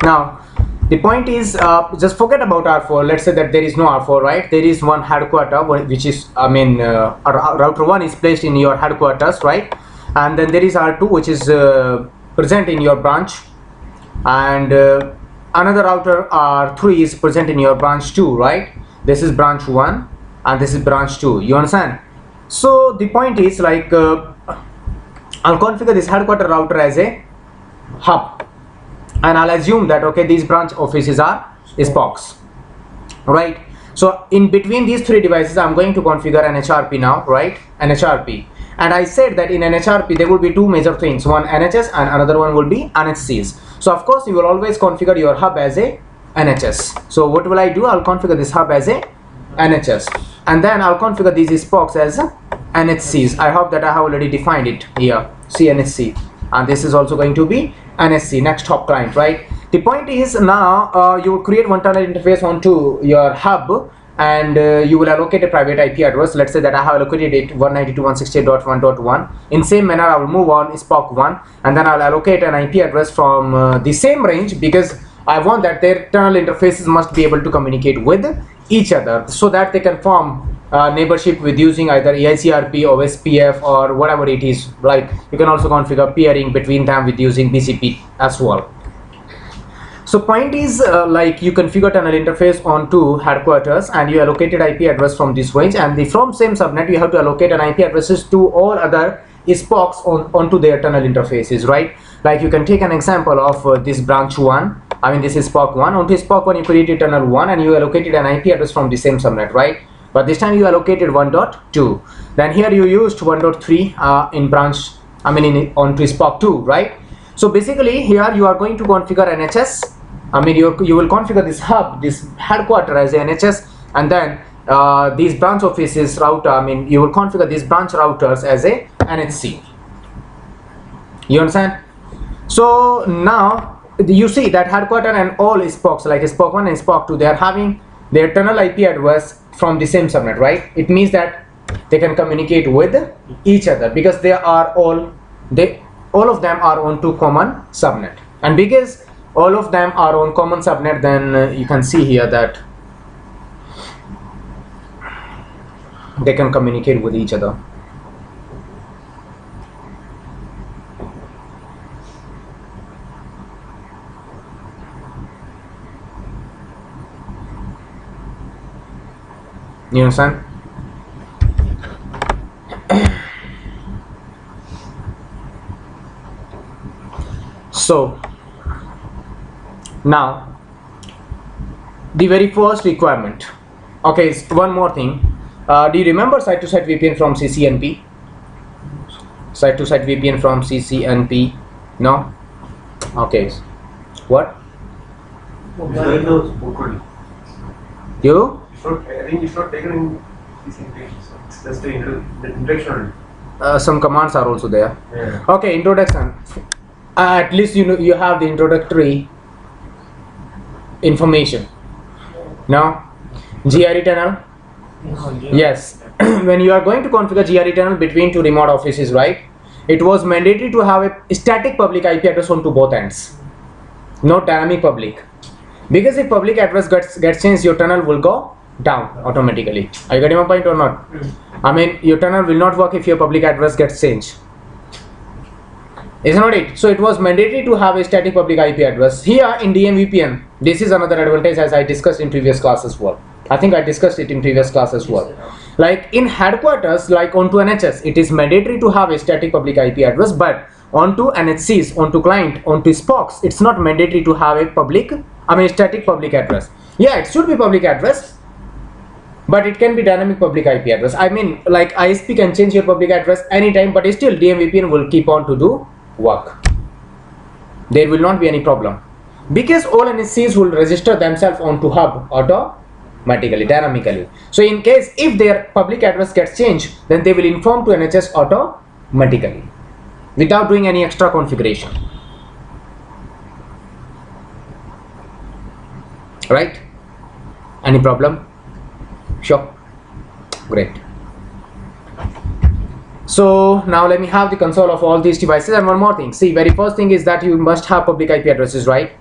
Now the point is, just forget about R4. Let's say that there is no R4, right? There is one headquarter, which is, router 1 is placed in your headquarters, right? And then there is R2, which is present in your branch, and another router R3 is present in your branch 2, right? This is branch 1 and this is branch 2. You understand? So the point is, like, I'll configure this headquarter router as a hub, and I'll assume that, okay, these branch offices are SPOCs, right? So in between these three devices, I'm going to configure an Nhrp now, right? An Nhrp. And I said that in an Nhrp there will be two major things, one NHS and another one will be NHCs. So of course you will always configure your hub as a NHS. So what will I do? I'll configure this hub as a NHS, and then I'll configure these SPOCs as NHCs. I hope that I have already defined it here, CNHC, and this is also going to be NSC, next hop client, right? The point is, now you will create one tunnel interface onto your hub, and you will allocate a private IP address. Let's say that I have allocated it 192.168.1.1. in same manner I will move on SPOC 1, and then I'll allocate an IP address from the same range, because I want that their tunnel interfaces must be able to communicate with each other, so that they can form neighborship with using either EICRP or SPF or whatever it is. Like, you can also configure peering between them with using BCP as well. So point is, like, you configure tunnel interface onto headquarters and you allocated IP address from this range, and from same subnet you have to allocate an IP addresses to all other SPOCs onto their tunnel interfaces, right? Like, you can take an example of this branch 1, this is SPOC 1. Onto SPOC 1 you created tunnel 1 and you allocated an IP address from the same subnet, right? But this time you allocated 1.2. Then here you used 1.3 in branch, onto SPOC 2, right? So basically here you are going to configure NHS. You will configure this hub, this headquarter as a NHS, and then these branch offices router, you will configure these branch routers as a NHC. You understand? So now you see that headquarter and all SPOCs, like SPOC 1 and SPOC 2, they are having their tunnel IP address from the same subnet, right? It means that they can communicate with each other, because they are all of them are on two common subnet, and because all of them are on common subnet, then you can see here that they can communicate with each other. You understand? So now the very first requirement. Okay, one more thing. Do you remember site-to-site VPN from CCNP? Site-to-site VPN from CCNP? No? Okay. What? You? I think it's not taken in CCNP. It's just the introduction. Some commands are also there. Yeah. Okay, introduction. At least you have the introductory information. Now, GRE tunnel. Yes. When you are going to configure GRE tunnel between two remote offices, right? It was mandatory to have a static public IP address on to both ends, not dynamic public. Because if public address gets changed, your tunnel will go down automatically. Are you getting my point or not? Your tunnel will not work if your public address gets changed. Is not it? So it was mandatory to have a static public IP address. Here in DMVPN, this is another advantage, as I discussed in previous class as well. I think I discussed it in previous class as well. Like in headquarters, like onto NHS, it is mandatory to have a static public IP address, but onto NHCs, onto client, onto SPOCs, it's not mandatory to have a static public address. Yeah, it should be public address, but it can be dynamic public IP address. Like ISP can change your public address anytime, but still DMVPN will keep on to do work. There will not be any problem, because all NHCs will register themselves onto hub automatically, dynamically. So in case if their public address gets changed, then they will inform to NHS automatically without doing any extra configuration. Right? Any problem? Sure. Great. So now let me have the console of all these devices. And one more thing, see, very first thing is that you must have public IP addresses, right?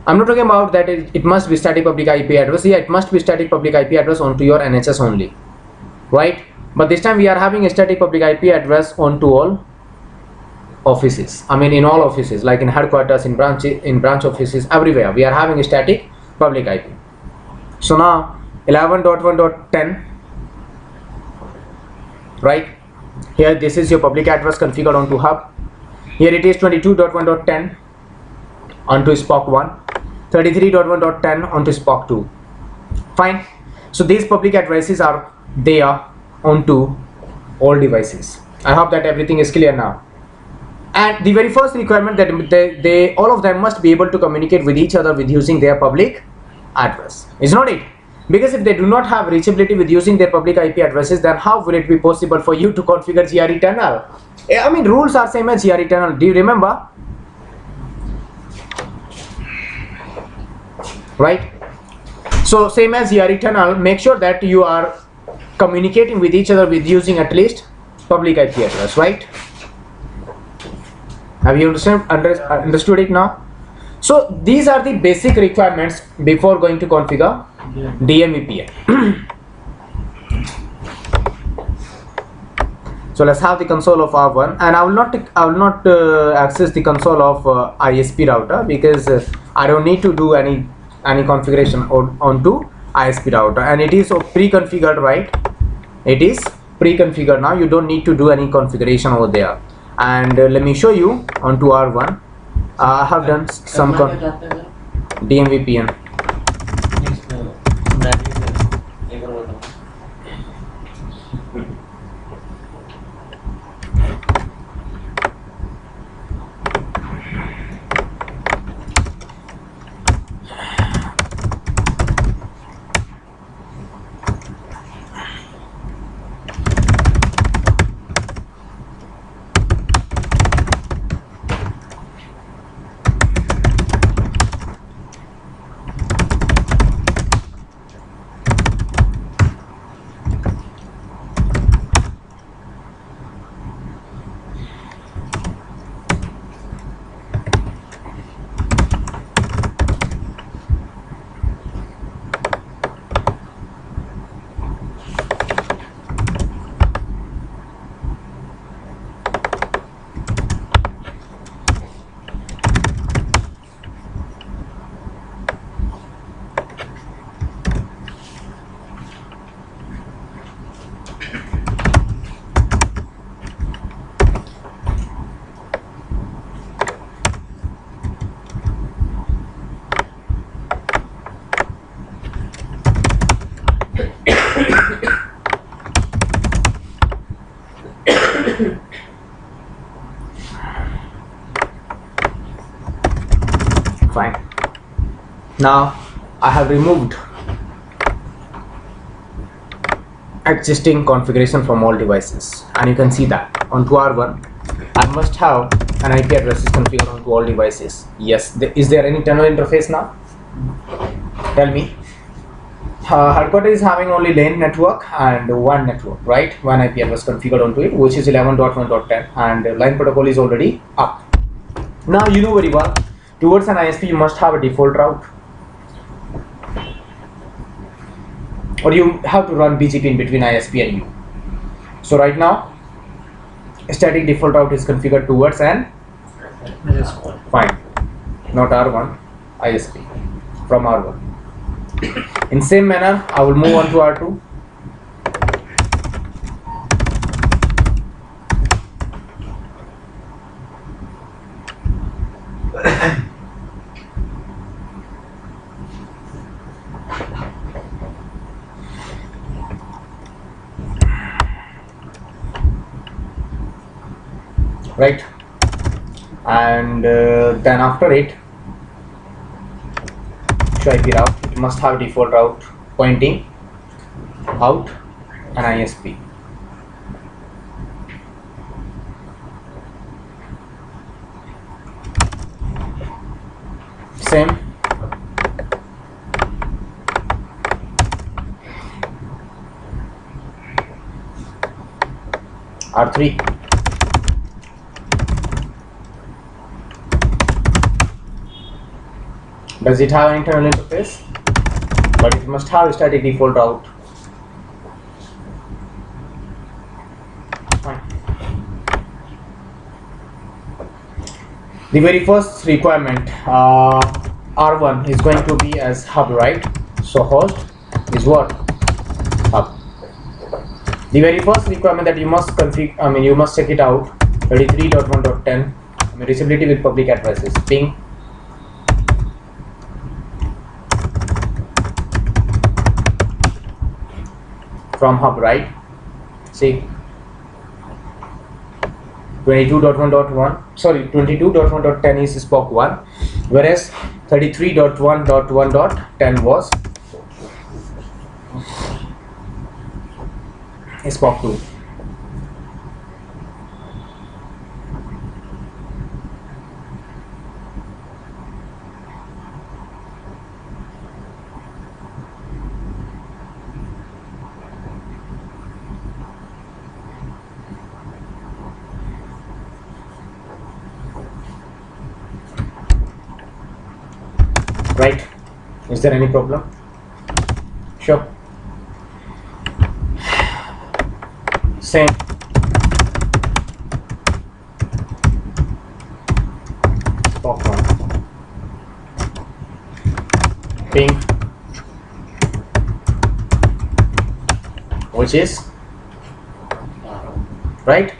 I'm not talking about that it must be static public IP address. Yeah, it must be static public IP address onto your NHS only, right? But this time we are having a static public IP address onto all offices. I mean in all offices, like in headquarters, in branch offices, everywhere we are having a static public IP. So now 11.1.10, right? Here this is your public address configured onto hub. Here it is 22.1.10 onto SPOC 1, 33.1.10 onto SPOC 2. Fine. So these public addresses are there onto all devices. I hope that everything is clear now. And the very first requirement that they all of them must be able to communicate with each other with using their public address. Is not it? Because if they do not have reachability with using their public IP addresses, then how will it be possible for you to configure GRE tunnel? I mean rules are same as GRE tunnel. Do you remember? Right? So same as GRE tunnel, make sure that you are communicating with each other with using at least public IP address, right? Have you understood it now? So these are the basic requirements before going to configure DMVPN. So let's have the console of R1, and I will not access the console of ISP router because I don't need to do any configuration onto ISP router, and it is pre-configured, right? It is pre-configured now. You don't need to do any configuration over there. And let me show you onto R1. I have done some DMVPN. Fine. Now I have removed existing configuration from all devices, and you can see that onto R1 I must have an IP address configured onto all devices. Yes. Is there any tunnel interface now? Tell me. Headquarters is having only LAN network and one network, right? One IP address configured onto it, which is 11.1.10, and line protocol is already up. Now you know very well, towards an ISP you must have a default route, or you have to run BGP in between ISP and you. So right now a static default route is configured towards an fine, not R1, ISP from R1. In same manner I will move on to R2. Right, and then after it, show IP route, it must have default route pointing out an ISP. Same. R3. Does it have an internal interface? But it must have a static default route. Fine. The very first requirement, R1 is going to be as hub, right? So host is what? Hub. The very first requirement that you must configure, you must check it out, 33.1.10, reachability with public addresses, ping from hub, right? See, 22.1.10 is SPOC 1, whereas 33.1.1.10 was SPOC 2. Right? Is there any problem? Sure. Same. SPOC 1. Ping, which is right?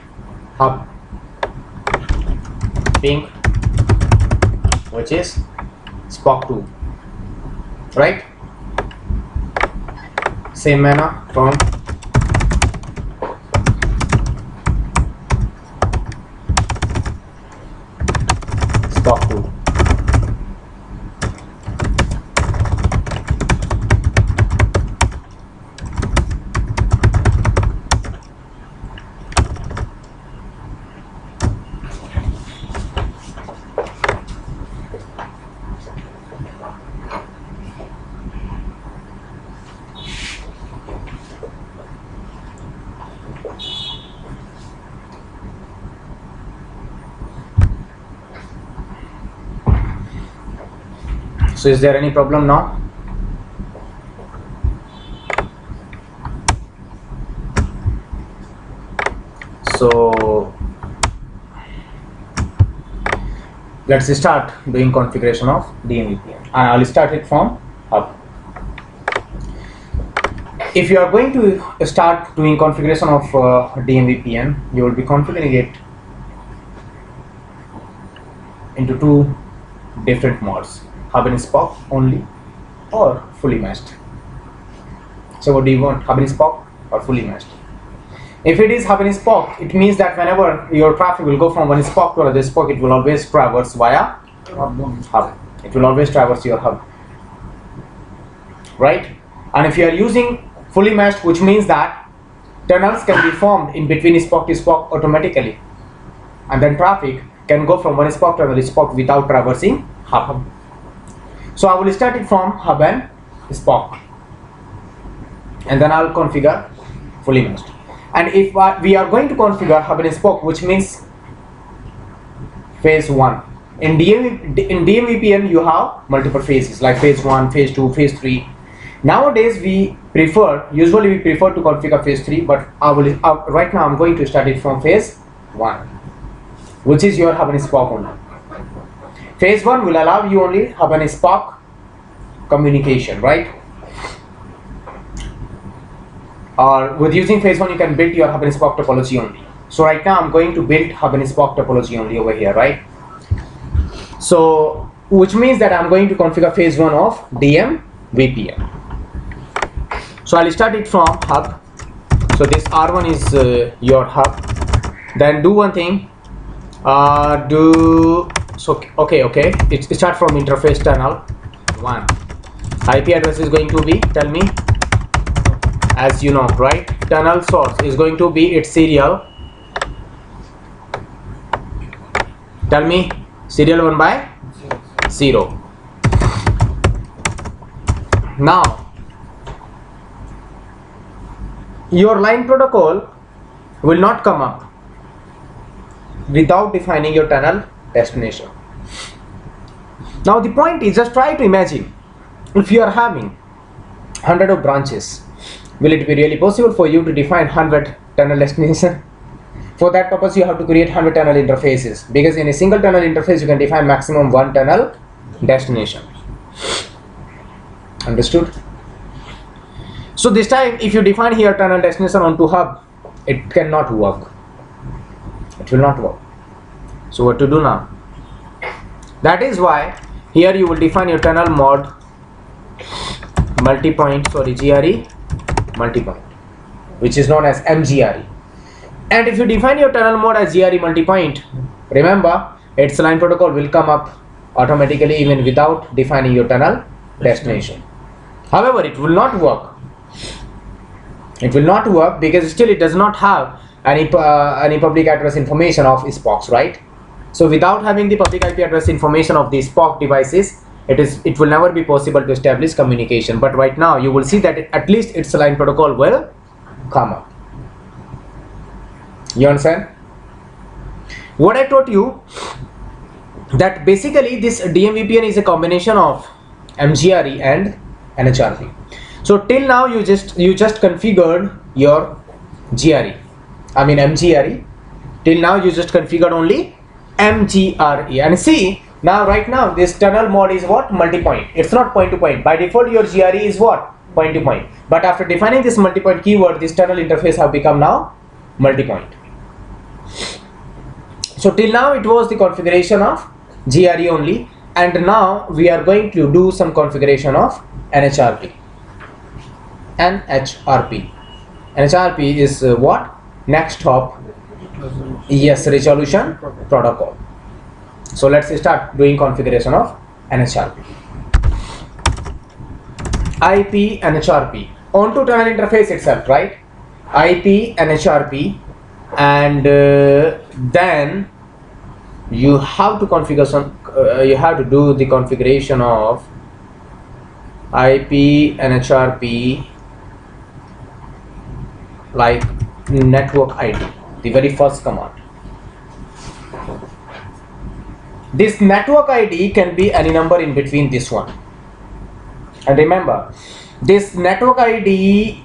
Hub. Ping, which is SPOC 2, right? Same manner from SPOC 2. So is there any problem now? So let's start doing configuration of DMVPN, and I'll start it from hub. If you are going to start doing configuration of DMVPN, you will be configuring it into two different modes: hub and SPOC only, or fully meshed. So what do you want, hub and SPOC or fully meshed? If it is hub and SPOC, it means that whenever your traffic will go from one SPOC to another SPOC, it will always traverse via hub. It will always traverse your hub, right? And if you are using fully meshed, which means that tunnels can be formed in between SPOC to SPOC automatically, and then traffic can go from one SPOC to another SPOC without traversing hub. So I will start it from hub and SPOC, and then I will configure fully meshed. And if we are going to configure hub and SPOC, which means phase 1. In DMVPN you have multiple phases like phase 1, phase 2, phase 3. Nowadays usually we prefer to configure phase 3, but right now I'm going to start it from phase 1, which is your hub and SPOC only. Phase 1 will allow you only hub and SPOC communication, right? Or with using phase 1 you can build your hub and SPOC topology only. So right now I'm going to build hub and SPOC topology only over here, right? So which means that I'm going to configure phase 1 of DMVPN. So I'll start it from hub. So this R1 is your hub. Then do one thing. Okay. It start from interface tunnel 1. IP address is going to be, tell me, as you know, right? Tunnel source is going to be its serial. Tell me, serial 1 by 0. Now your line protocol will not come up without defining your tunnel destination. Now the point is, just try to imagine if you are having 100 of branches, will it be really possible for you to define 100 tunnel destination? For that purpose you have to create 100 tunnel interfaces, because in a single tunnel interface you can define maximum 1 tunnel destination. Understood? So this time if you define here tunnel destination onto hub, it cannot work. It will not work. So what to do now? That is why here you will define your tunnel mode multi-point, sorry, GRE multi-point, which is known as MGRE. And if you define your tunnel mode as GRE multi-point, remember its line protocol will come up automatically even without defining your tunnel destination. However, it will not work. It will not work because still it does not have any public address information of SPOCs, right? So without having the public IP address information of the SPOC devices, it will never be possible to establish communication. But right now you will see that at least its line protocol will come up. You understand? What I taught you, that basically this DMVPN is a combination of MGRE and Nhrp. So till now you just configured your MGRE. Till now you just configured only MGRE, and see now right now this tunnel mode is what? Multi-point. It's not point to point. By default your GRE is what? Point to point. But after defining this multi-point keyword, this tunnel interface have become now multi-point. So till now it was the configuration of GRE only, and now we are going to do some configuration of Nhrp. Nhrp is what? Next hop, yes, resolution protocol. So let's start doing configuration of Nhrp. IP Nhrp onto tunnel interface itself, right? IP Nhrp, and then you have to configure some. You have to do the configuration of IP Nhrp like network ID, the very first command. This network ID can be any number in between this one. And remember, this network ID,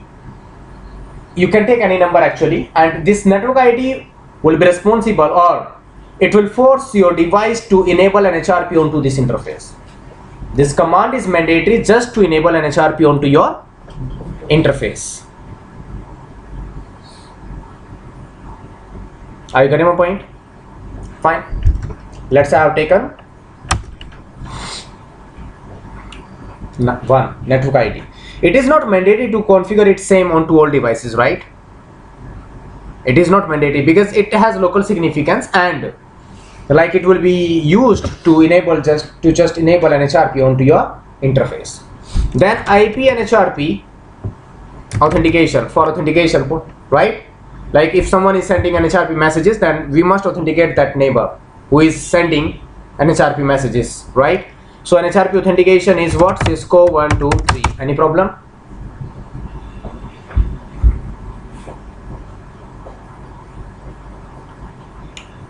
you can take any number actually, and this network ID will be responsible, or it will force your device to enable Nhrp onto this interface. This command is mandatory just to enable Nhrp onto your interface. Are you getting my point? Fine. Let's say I have taken one network ID. It is not mandatory to configure it same onto all devices, right? It is not mandatory because it has local significance, and like it will be used to enable just enable Nhrp onto your interface. Then IP Nhrp authentication, for authentication, right? Like if someone is sending Nhrp messages, then we must authenticate that neighbor who is sending Nhrp messages, right? So Nhrp authentication is what? Cisco 1 2 3. Any problem?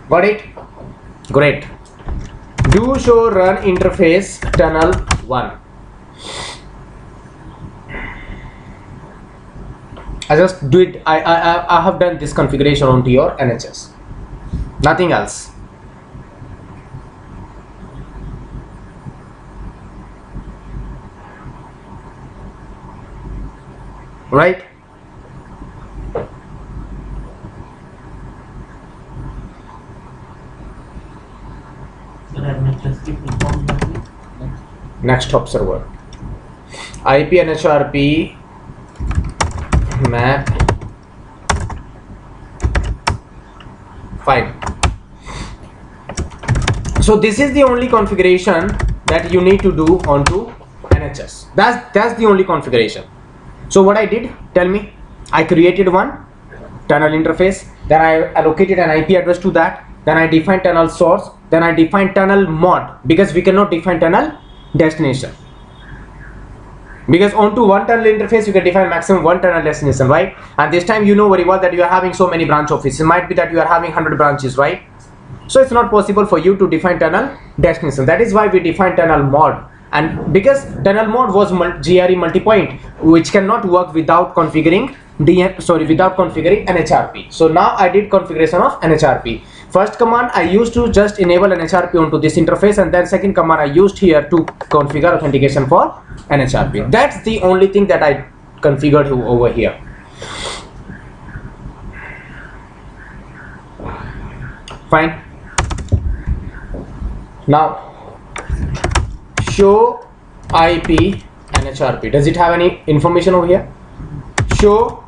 Got it? Great. Do show run interface tunnel 1. I just do it. I have done this configuration onto your NHS. Nothing else. Right? Next hop server. IP Nhrp map. Fine. So this is the only configuration that you need to do onto NHS. That's the only configuration. So what I did, tell me. I created one tunnel interface, then I allocated an IP address to that, then I defined tunnel source, then I defined tunnel mode, because we cannot define tunnel destination. Because onto one tunnel interface you can define maximum one tunnel destination, right? And this time you know very well that you are having so many branch offices. It might be that you are having 100 branches, right? So it's not possible for you to define tunnel destination. That is why we define tunnel mode. And because tunnel mode was GRE multi-point, which cannot work without configuring without configuring Nhrp. So now I did configuration of Nhrp. First command I used to just enable Nhrp onto this interface, and then second command I used here to configure authentication for Nhrp. That's the only thing that I configured over here. Fine. Now show IP Nhrp. Does it have any information over here? Show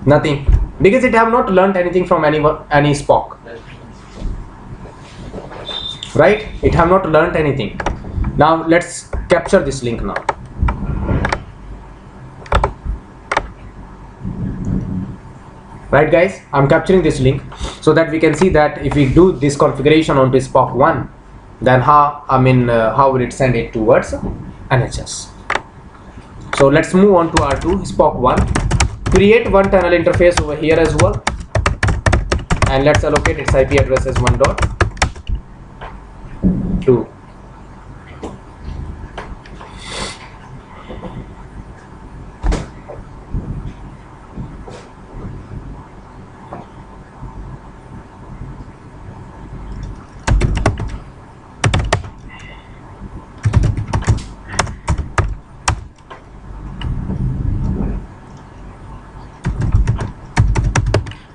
nothing, because it have not learned anything from any SPOC, right? It have not learned anything. Now let's capture this link now. Right guys, I'm capturing this link so that we can see that if we do this configuration onto SPOC 1, then how will it send it towards NHS. So let's move on to R2 SPOC 1. Create one tunnel interface over here as well, and let's allocate its IP address as 1.2.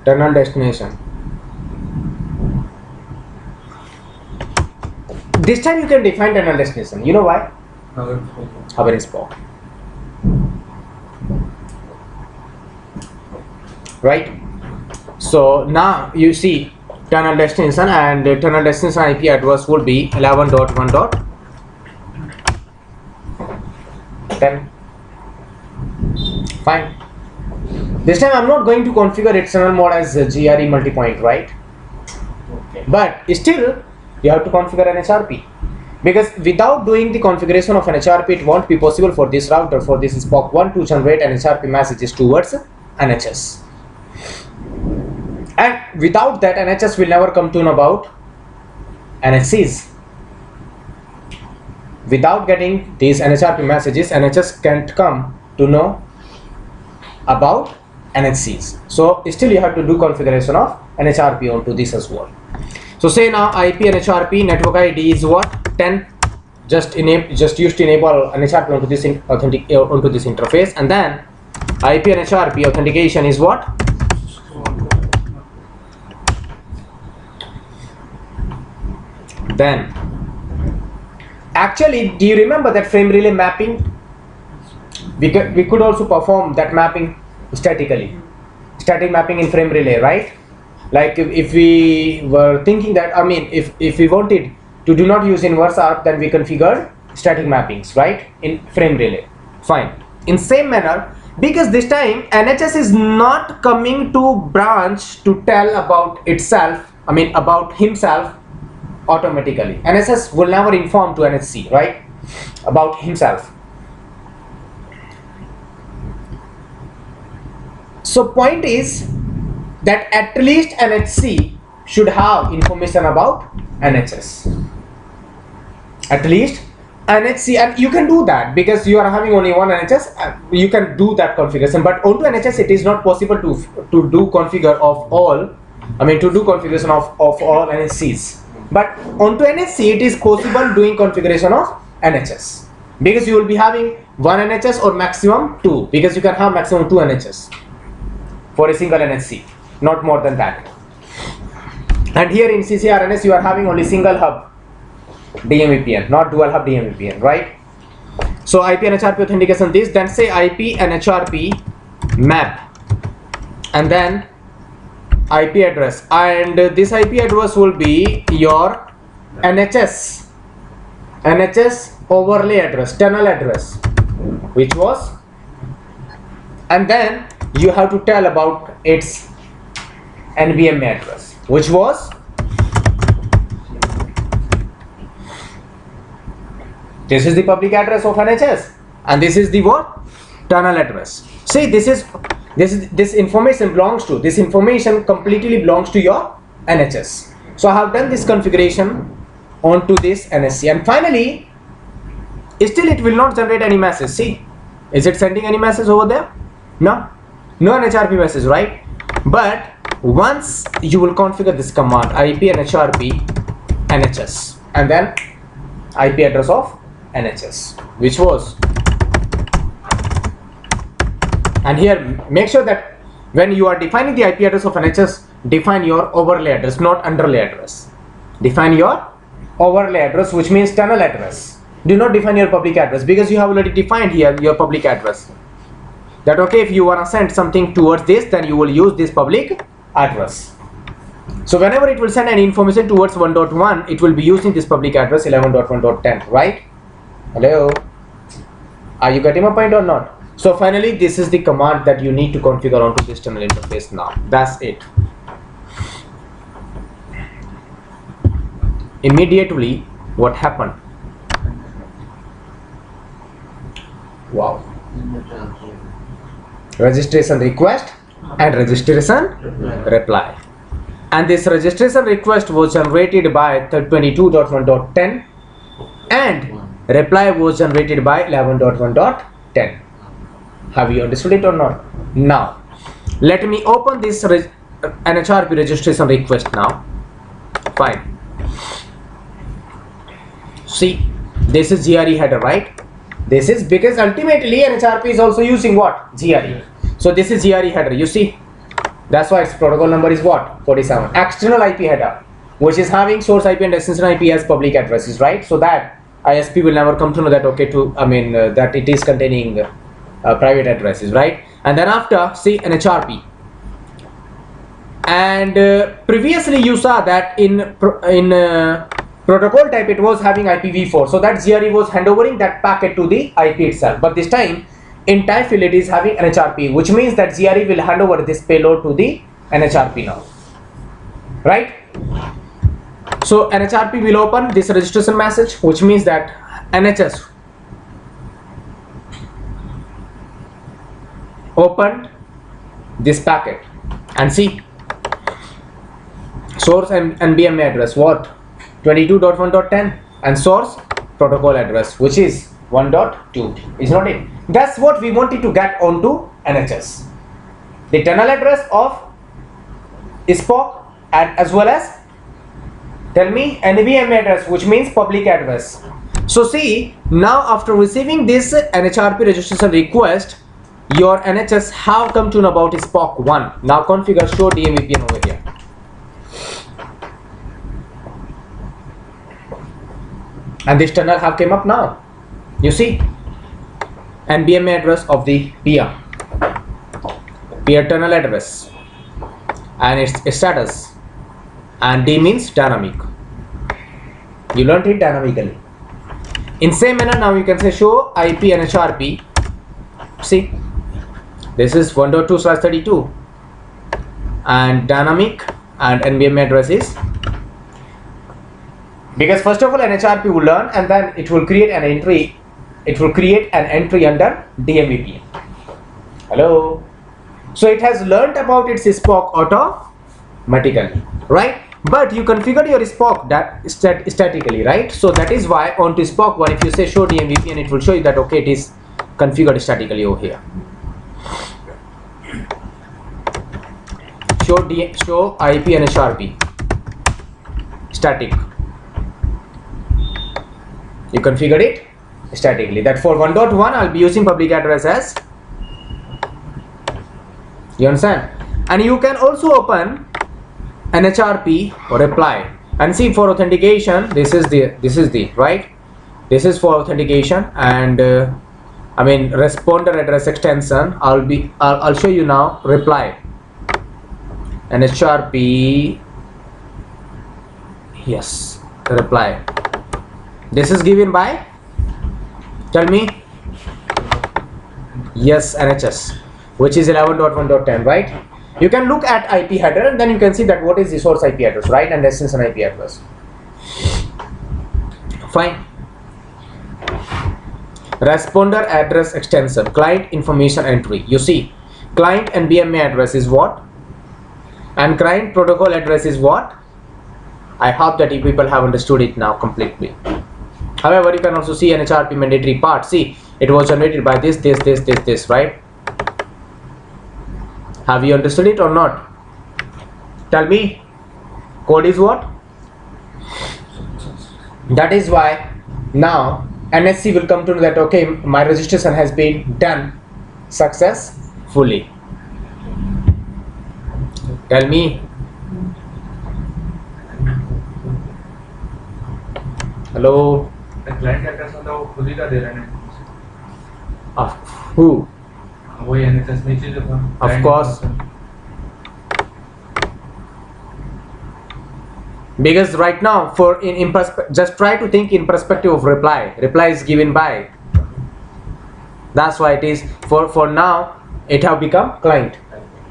Tunnel destination. This time you can define tunnel destination. You know why? Hub and spoke. Right? So now you see tunnel destination, and tunnel destination IP address will be 11.1.10. Fine. This time I'm not going to configure its tunnel mode as GRE multi-point, right? Okay. But still you have to configure an Nhrp, because without doing the configuration of an Nhrp, it won't be possible for this router, for this SPOC 1 to generate an Nhrp messages towards NHS. And without that, NHS will never come to know about NHCs. Without getting these Nhrp messages, NHS can't come to know about NHCs. So still you have to do configuration of Nhrp onto this as well. So say now IP Nhrp network ID is what? 10. Just used to enable Nhrp onto this onto this interface, and then IP Nhrp authentication is what? Then actually, do you remember that frame relay mapping? We could also perform that mapping statically, static mapping in frame relay, right? Like if we were thinking that, if we wanted to do not use inverse ARP, then we configured static mappings, right, in frame relay. Fine. In same manner, because this time NHS is not coming to branch to tell about itself, about himself automatically. NHS will never inform to NHC, right, about himself. So point is that at least NHC should have information about NHS. At least NHC, and you can do that because you are having only one NHS. You can do that configuration, but onto NHS it is not possible to do configure of all. To do configuration of all NHCs. But onto NHC it is possible doing configuration of NHS, because you will be having one NHS or maximum two, because you can have maximum 2 NHS for a single NHC, not more than that. And here in CCRNS you are having only single hub DMVPN, not dual hub DMVPN, right? So IP Nhrp authentication this, then say IP Nhrp map, and then IP address, and this IP address will be your NHS overlay address, tunnel address, which was, and then you have to tell about its NVMe address, which was, this is the public address of NHS, and this is the what? Tunnel address. See, this information belongs to, this information completely belongs to your NHS. So I have done this configuration onto this NSC, and finally still it will not generate any message. See, is it sending any message over there? No Nhrp message, right? But once you will configure this command IP Nhrp NHS and then IP address of NHS, which was, and here make sure that when you are defining the IP address of NHS, define your overlay address, not underlay address. Define your overlay address, which means tunnel address. Do not define your public address, because you have already defined here your public address. That okay, if you want to send something towards this, then you will use this public address. So whenever it will send any information towards 1.1, it will be using this public address 11.1.10, right? Hello, are you getting my point or not? So finally, this is the command that you need to configure onto this tunnel interface now. That's it. Immediately, what happened? Wow. Registration request and registration reply. And this registration request was generated by 22.1.10 and reply was generated by 11.1.10. Have you understood it or not? Now, let me open this Nhrp registration request now. Fine. See, this is GRE header, right? This is because ultimately Nhrp is also using what? GRE. So this is GRE header, you see. That's why its protocol number is what? 47. External IP header, which is having source IP and destination IP as public addresses, right? So that ISP will never come to know that okay, that it is containing private addresses, right? And then after, see Nhrp. And previously you saw that in protocol type it was having IPv4, so that GRE was handovering that packet to the IP itself. But this time in type field it is having Nhrp, which means that GRE will hand over this payload to the Nhrp now, right? So Nhrp will open this registration message, which means that NHS opened this packet, and see source and NBMA address what? 22.1.10 and source protocol address, which is 1.2, is not it? That's what we wanted to get onto NHS. The tunnel address of SPOC and as well as, tell me, NBMA address, which means public address. So see, now after receiving this Nhrp registration request, your NHS have come to know about SPOC 1. Now configure show DMVPN over here. And this tunnel have came up now. You see, NBMA address of the peer tunnel address and its status, and D means dynamic. You learned it dynamically. In same manner, now you can say show IP Nhrp. See, this is 1.2/32 and dynamic, and NBMA address is, because first of all Nhrp will learn and then it will create an entry. It will create an entry under DMVPN. Hello. So it has learned about its SPOC automatically, right? But you configured your SPOC that statically, right? So that is why onto SPOC 1, if you say show DMVPN, it will show you that okay, it is configured statically over here. Show IP Nhrp static. You configured it statically. That for 1.1 I'll be using public address as, you understand? And you can also open Nhrp or reply and see for authentication. This is the right. This is for authentication, and responder address extension. I'll show you now. Reply Nhrp. Yes, reply. This is given by, tell me, yes, NHS, which is 11.1.10, right? You can look at IP header and then you can see that what is the source IP address, right, and destination IP address. Fine. Responder address extension, client information entry. You see, client NBMA address is what? And client protocol address is what? I hope that you people have understood it now completely. However, you can also see Nhrp mandatory part. See, it was generated by this, right? Have you understood it or not? Tell me. Code is what? That is why now NSC will come to know that okay, my registration has been done successfully. Tell me. Hello. The client address होता है वो खुद ही का दे रहे हैं. Of who? वही NHS नीचे जो था. Of course. Because right now, for just try to think in perspective of reply. Reply is given by. That's why it is for now. It have become client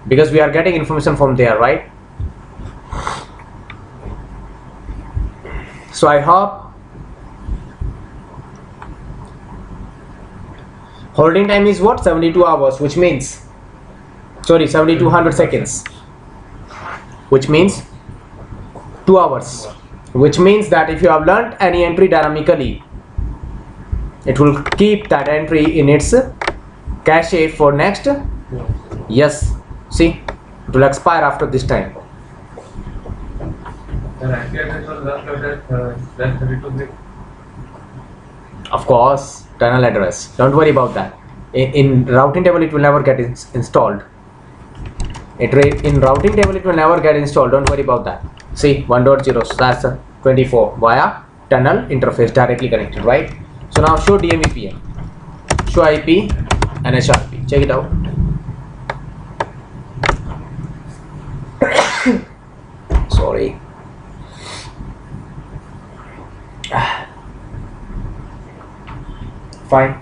because we are getting information from there, right? So I hope holding time is what? 72 hours, which means 7200 seconds, which means 2 hours, which means that if you have learnt any entry dynamically, it will keep that entry in its cache for next. Yes, see, it will expire after this time. The IP address was less 32 bit. Of course, tunnel address. Don't worry about that. In routing table, it will never get installed. In routing table, it will never get installed. Don't worry about that. See, 1.0/24 via tunnel interface directly connected, right? So now show DMVPN, show IP, Nhrp. Check it out. Sorry. Fine.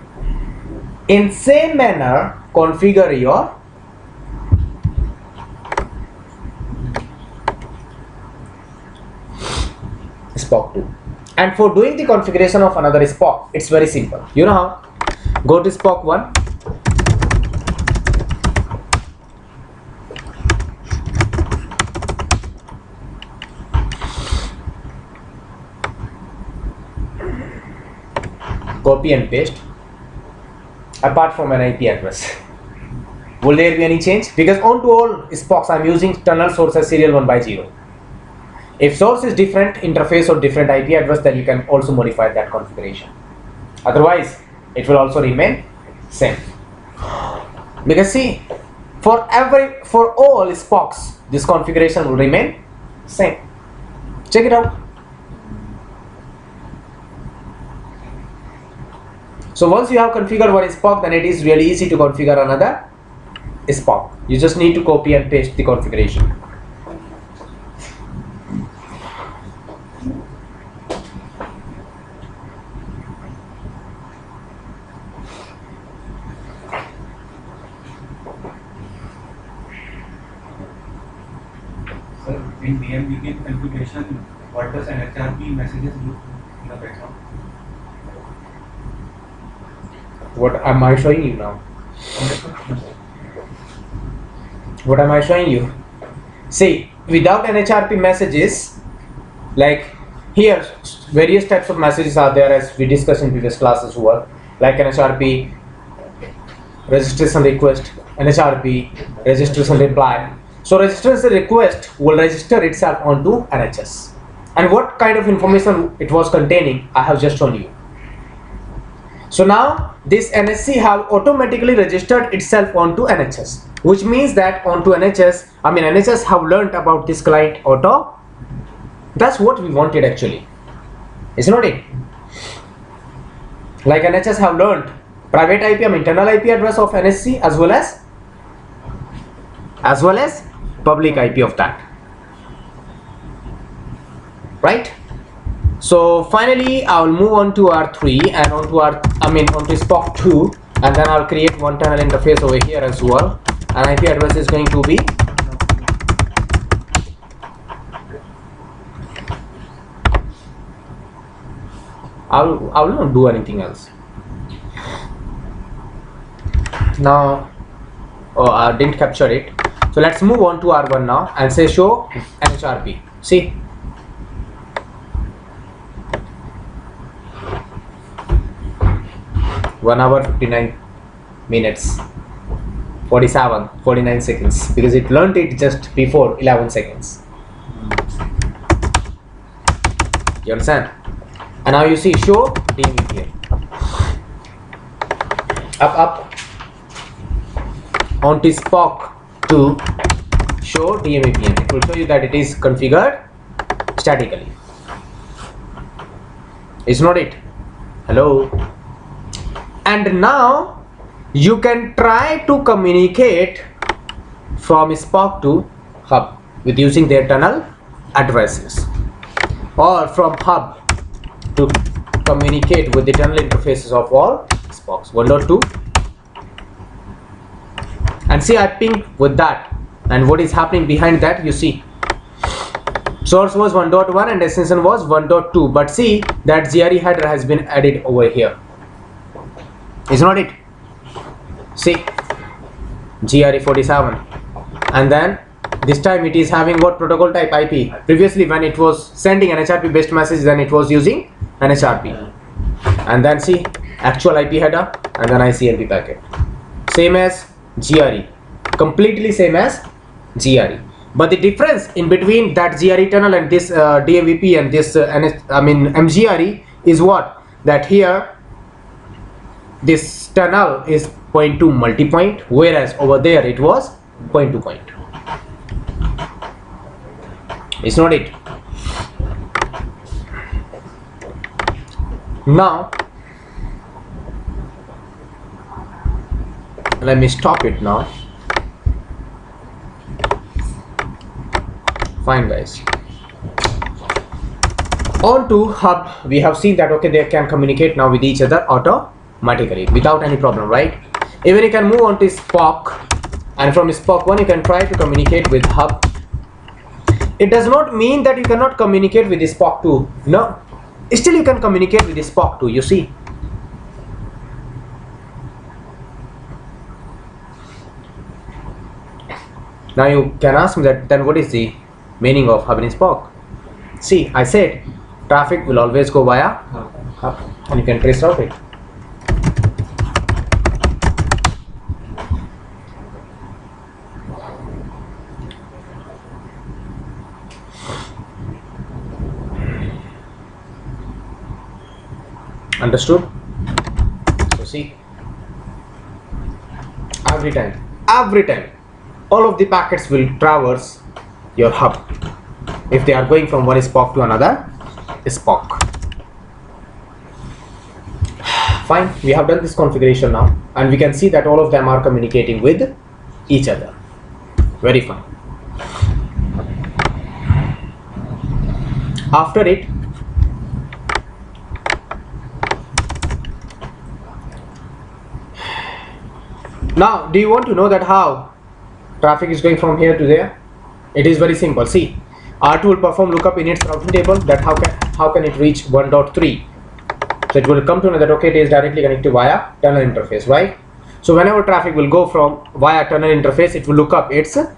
In same manner, configure your SPOC 2. And for doing the configuration of another SPOC, it's very simple. You know how? Go to SPOC 1. Copy and paste. Apart from an IP address, will there be any change? Because onto all SPOCs I'm using tunnel source as serial 1/0. If source is different interface or different IP address, then you can also modify that configuration. Otherwise, it will also remain same. Because see, for all SPOCs, this configuration will remain same. Check it out. So once you have configured one SPOC, then it is really easy to configure another SPOC. You just need to copy and paste the configuration. Sir, in DMVPN configuration, what does Nhrp messages do in the background? What am I showing you now? What am I showing you? See, without Nhrp messages, like here, various types of messages are there as we discussed in previous classes as well, like Nhrp registration request, Nhrp registration reply. So registration request will register itself onto NHS. And what kind of information it was containing, I have just shown you. So now this NSC have automatically registered itself onto NHS, which means that onto NHS, NHS have learned about this client auto. That's what we wanted actually, is not it? Like NHS have learned private IP, internal IP address of NSC as well as public IP of that, right? So finally, I will move on to R3 and onto SPOC 2, and then I'll create one tunnel interface over here as well. And IP address is going to be I will not do anything else. Now, I didn't capture it. So let's move on to R1 now and say show Nhrp. See, 1 hour 59 minutes 49 seconds, because it learned it just before 11 seconds. You understand? And now you see show DMVPN. Up onto Spock to show DMVPN. It will show you that it is configured statically. Is not it? Hello. And now you can try to communicate from Spock to hub with using their tunnel addresses, or from hub to communicate with the tunnel interfaces of all Spocks 1.2, and see I ping with that, and what is happening behind that, you see source was 1.1 and destination was 1.2, but see that GRE header has been added over here. Is not it? See, GRE 47, and then this time it is having what protocol type? IP. Previously when it was sending an Nhrp based message, then it was using an Nhrp, and then see actual IP header and then ICMP packet, same as GRE, completely same as GRE. But the difference in between that GRE tunnel and this DMVP and this MGRE is what? That here this tunnel is point to multi-point, whereas over there it was point to point. It's not it? Now let me stop it now. Fine guys, on to hub. We have seen that okay, they can communicate now with each other automatically without any problem, right? Even you can move on to Spock, and from Spock 1 you can try to communicate with hub. It does not mean that you cannot communicate with the Spock 2. No, still you can communicate with the Spock 2, you see. Now you can ask me that then what is the meaning of hub and Spock? See, I said traffic will always go via hub, and you can trace route it. Understood? So see, every time all of the packets will traverse your hub if they are going from one Spock to another Spock. Fine, we have done this configuration now, and we can see that all of them are communicating with each other. Very fine. After it, now do you want to know that how traffic is going from here to there? It is very simple. See, R2 will perform lookup in its routing table, that how can it reach 1.3. So it will come to know that okay, it is directly connected via tunnel interface, right? So whenever traffic will go from via tunnel interface, it will look up its it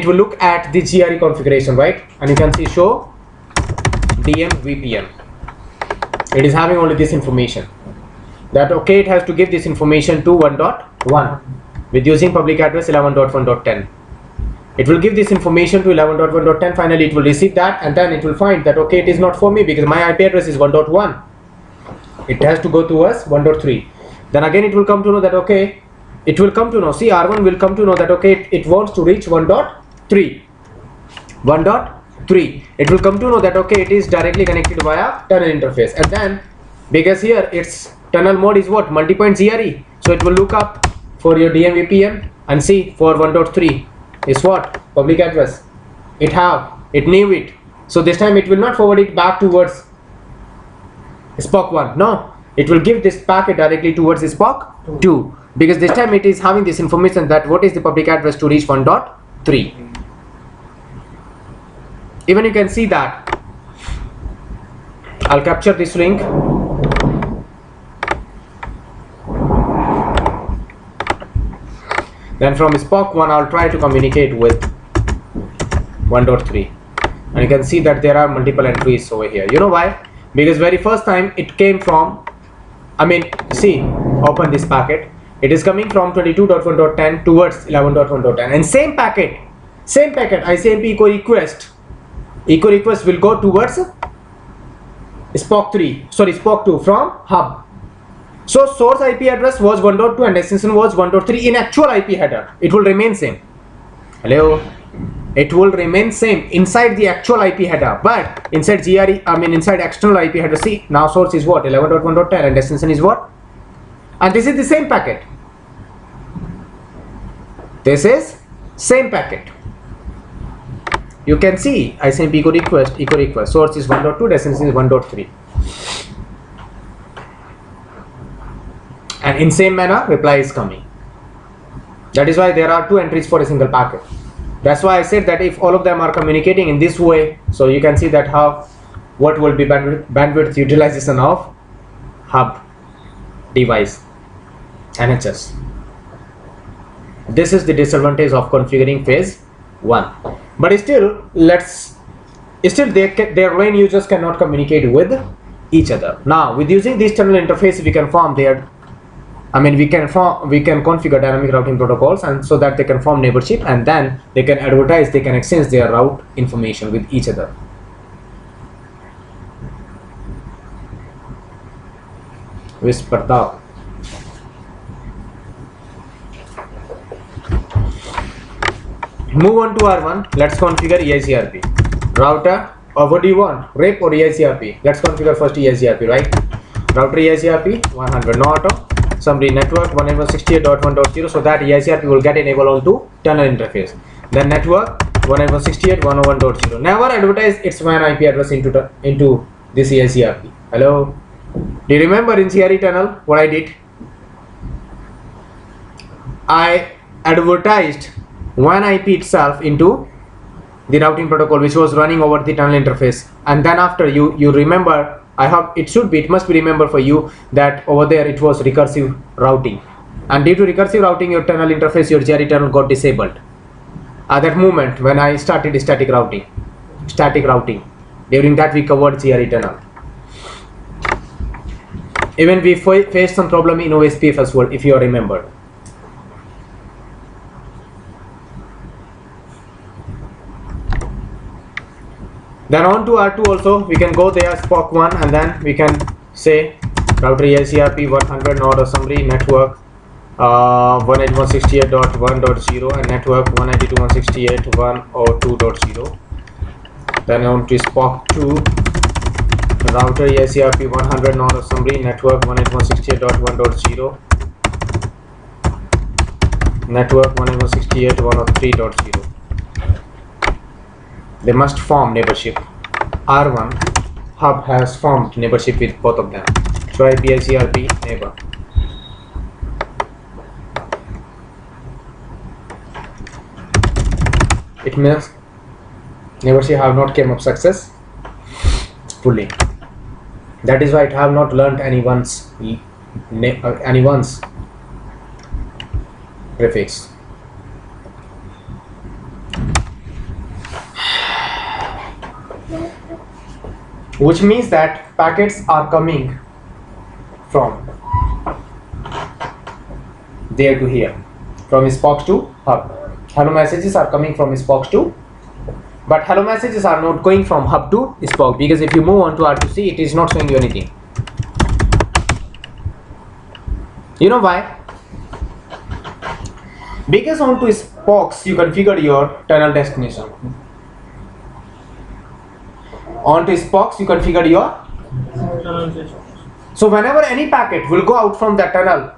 will look at the GRE configuration, right? And you can see show DMVPN. It is having only this information, that okay, it has to give this information to 1.1 with using public address 11.1.10. It will give this information to 11.1.10. Finally it will receive that, and then it will find that okay, it is not for me because my IP address is 1.1. It has to go towards 1.3. Then again it will come to know that okay, it will come to know, see, R1 will come to know that okay, it wants to reach 1.3. It will come to know that okay, it is directly connected via tunnel interface, and then because here its tunnel mode is what? Multi-point GRE. So it will look up for your DMVPN and see for 1.3 is what? Public address. It knew it. So this time it will not forward it back towards Spock 1. No, it will give this packet directly towards Spock 2, because this time it is having this information that what is the public address to reach 1.3. Even you can see that. I'll capture this link. Then from SPOC 1 I'll try to communicate with 1.3, and you can see that there are multiple entries over here. You know why? Because very first time it came from, see, open this packet, it is coming from 22.1.10 towards 11.1.10, and same packet ICMP echo request will go towards SPOC 2 from hub. So source IP address was 1.2 and destination was 1.3 in actual IP header. It will remain same. Hello? It will remain same inside the actual IP header, but inside inside external IP header, see, now source is what? 11.1.10 and destination is what? And this is the same packet. This is same packet. You can see ICMP echo request, source is 1.2, destination is 1.3. And in same manner reply is coming. That is why there are 2 entries for a single packet. That's why I said that if all of them are communicating in this way, so you can see that what will be bandwidth utilization of hub device NHS. This is the disadvantage of configuring phase 1. But still, their main users cannot communicate with each other. Now with using this tunnel interface, we can form their we can configure dynamic routing protocols, and so that they can form neighborship, and then they can advertise, they can exchange their route information with each other. Whisper. Move on to R1. Let's configure EIGRP. Router, or what do you want? RIP or EIGRP? Let's configure first EIGRP, right? Router EIGRP 100, no auto. Summary network 192.168.1.0, so that EIGRP will get enabled onto tunnel interface. Then network 192.168.101.0. Never advertise its WAN IP address into this EIGRP. Hello? Do you remember in CRE tunnel what I did? I advertised WAN IP itself into the routing protocol which was running over the tunnel interface, and then after you remember, I hope it must be remembered for you that over there it was recursive routing, and due to recursive routing your tunnel interface, your CRE tunnel got disabled. At that moment when I started static routing, during that we covered CRE tunnel. Even we faced some problem in OSPF as well, if you are remembered. Then on to R2 also, we can go there SPOC 1, and then we can say router EIGRP 100 node or summary network 191.168.1.0 and network 192.168.102.0. Then on to SPOC 2, router EIGRP 100 node or summary network 191.168.1.0, network 191.168.103.0. They must form neighborship. R1 hub has formed neighborship with both of them. Try EIGRP neighbor. It means neighborship have not came up successfully. That is why it have not learned anyone's prefix. Which means that packets are coming from there to here, from SPOC to hub. Hello messages are coming from SPOC to, but hello messages are not going from hub to SPOC, because if you move on to R2C, it is not showing you anything. You know why? Because onto SPOCs you configure your tunnel destination. Onto SPOCs you configure your tunnel. So whenever any packet will go out from that tunnel,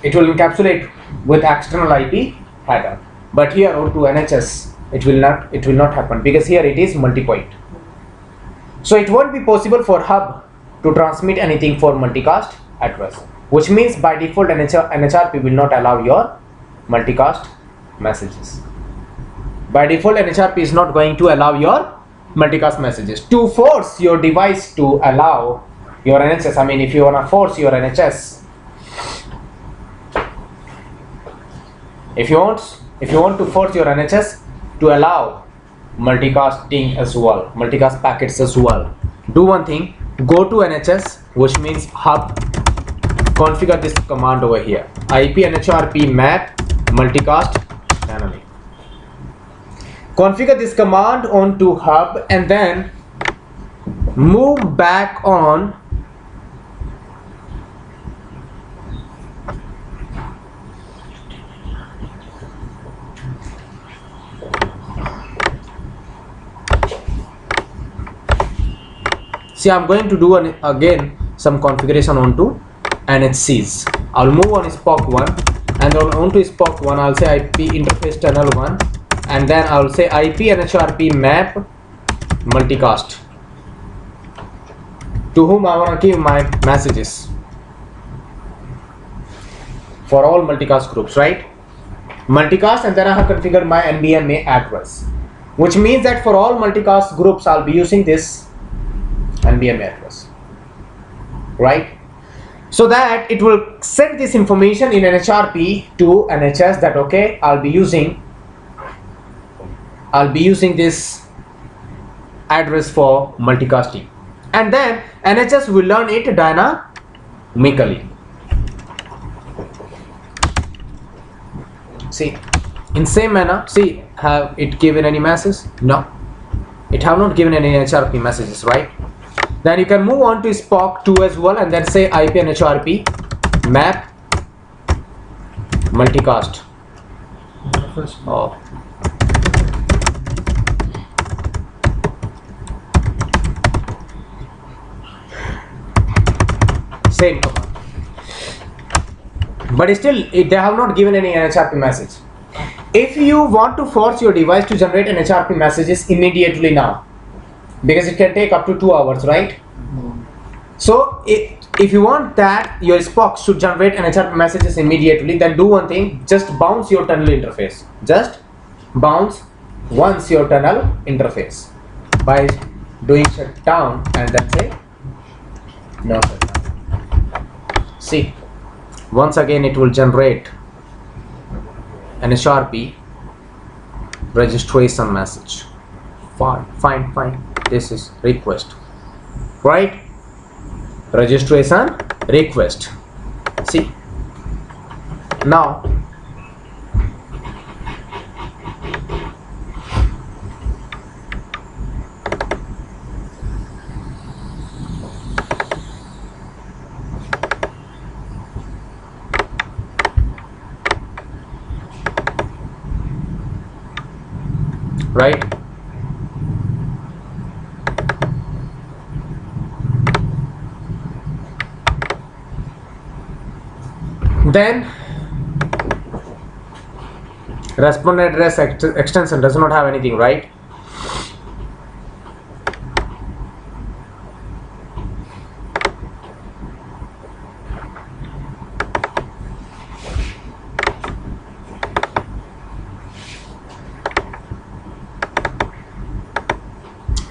it will encapsulate with external IP header. But here onto NHS it will not happen, because here it is multi-point. So it won't be possible for hub to transmit anything for multicast address, which means by default Nhrp will not allow your multicast messages. By default Nhrp is not going to allow your multicast messages. To force your device to allow your NHS, if you want to force your NHS If you want to force your NHS to allow multicasting as well, multicast packets as well, do one thing. Go to NHS, which means hub. Configure this command over here. IP Nhrp map multicast channeling. Configure this command onto hub and then move back on see, I'm going to do again some configuration onto NHCs. I'll move on SPOC 1 and onto SPOC 1 I'll say IP interface tunnel 1 and then I'll say IP Nhrp map multicast, to whom I want to give my messages for all multicast groups, right? Multicast, and then I have configured my NBMA address, which means that for all multicast groups I'll be using this NBMA address, right? So that it will send this information in Nhrp to NHS that okay, I'll be using this address for multicasting, and then NHS will learn it dynamically. See, in same manner, see, have it given any messages? No, it have not given any Nhrp messages, right? Then you can move on to SPOC 2 as well and then say IP Nhrp map multicast. Oh. Same command. But still, they have not given any Nhrp message. If you want to force your device to generate Nhrp messages immediately now, because it can take up to 2 hours, right? So if you want that your SPOC should generate Nhrp messages immediately, then do one thing, just bounce your tunnel interface. Just bounce once your tunnel interface by doing shutdown and then say no shutdown. See, once again it will generate an Nhrp registration message. Fine. This is request, right? Registration request. See, now right? Then respond address extension does not have anything, right?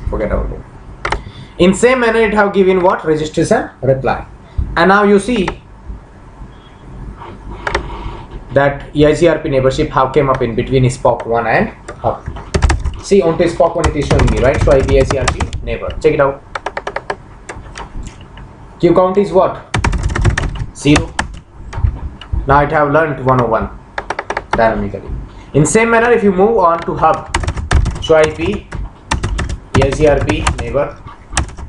Forget about it. In same manner it have given what? Registration reply. And now you see that EIGRP neighborship have came up in between SPOC 1 and hub. See, onto SPOC 1 it is showing me, right? So IP EIGRP neighbor. Check it out. Q count is what? 0. Now it have learned 101 dynamically. In same manner, if you move on to hub, show IP EIGRP neighbor.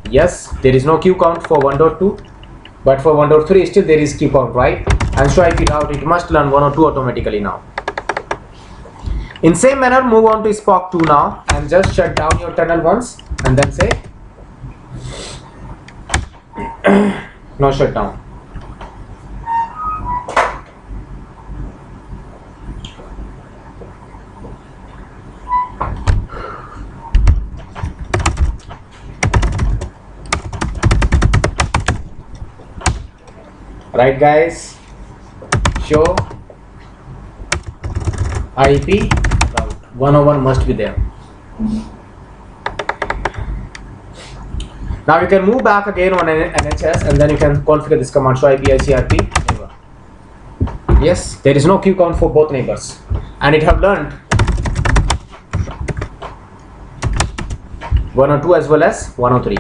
Yes, there is no Q count for 1.2, but for 1.3 still there is Q count, right? And show IP route, it must learn 102 automatically now. In same manner, move on to SPOC 2 now and just shut down your tunnel once and then say no shutdown. Right guys, show IP route 101 must be there. Now you can move back again on NHS and then you can configure this command, show IP ICRP neighbor. Yes, there is no queue count for both neighbors, and it have learned 102 as well as 103.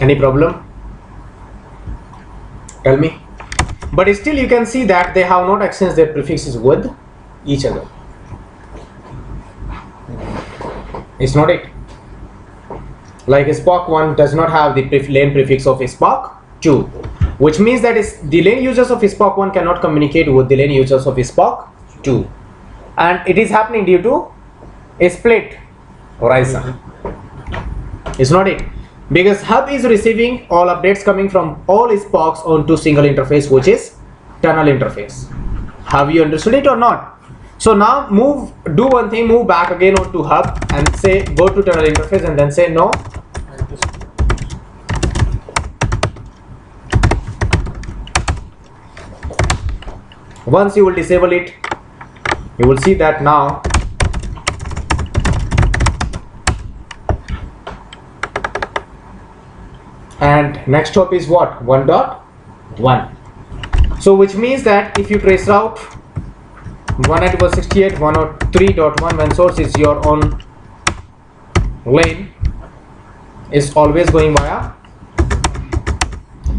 Any problem? Tell me. But still you can see that they have not exchanged their prefixes with each other. It's not it. Like Spock 1 does not have the lane prefix of Spock 2, which means that the lane users of Spock 1 cannot communicate with the lane users of Spock 2, and it is happening due to a split horizon. It's not it, because hub is receiving all updates coming from all Spocks onto single interface, which is tunnel interface. Have you understood it or not? So now do one thing, move back again onto hub and say go to tunnel interface and then say no. Once you will disable it, you will see that now and next hop is what? 1.1. So which means that if you trace route 192.168 103.1 when source is your own lane, is always going via,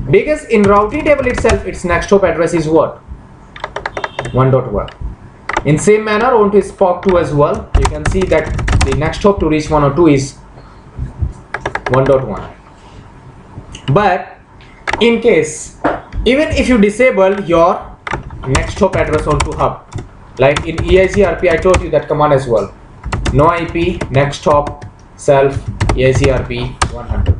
because in routing table itself its next hop address is what? 1.1. In same manner onto Spock 2 as well, you can see that the next hop to reach 102 is 1.1. But in case, even if you disable your next hop address onto hub, like in EIGRP I told you that command as well, no IP next hop self EIGRP 100.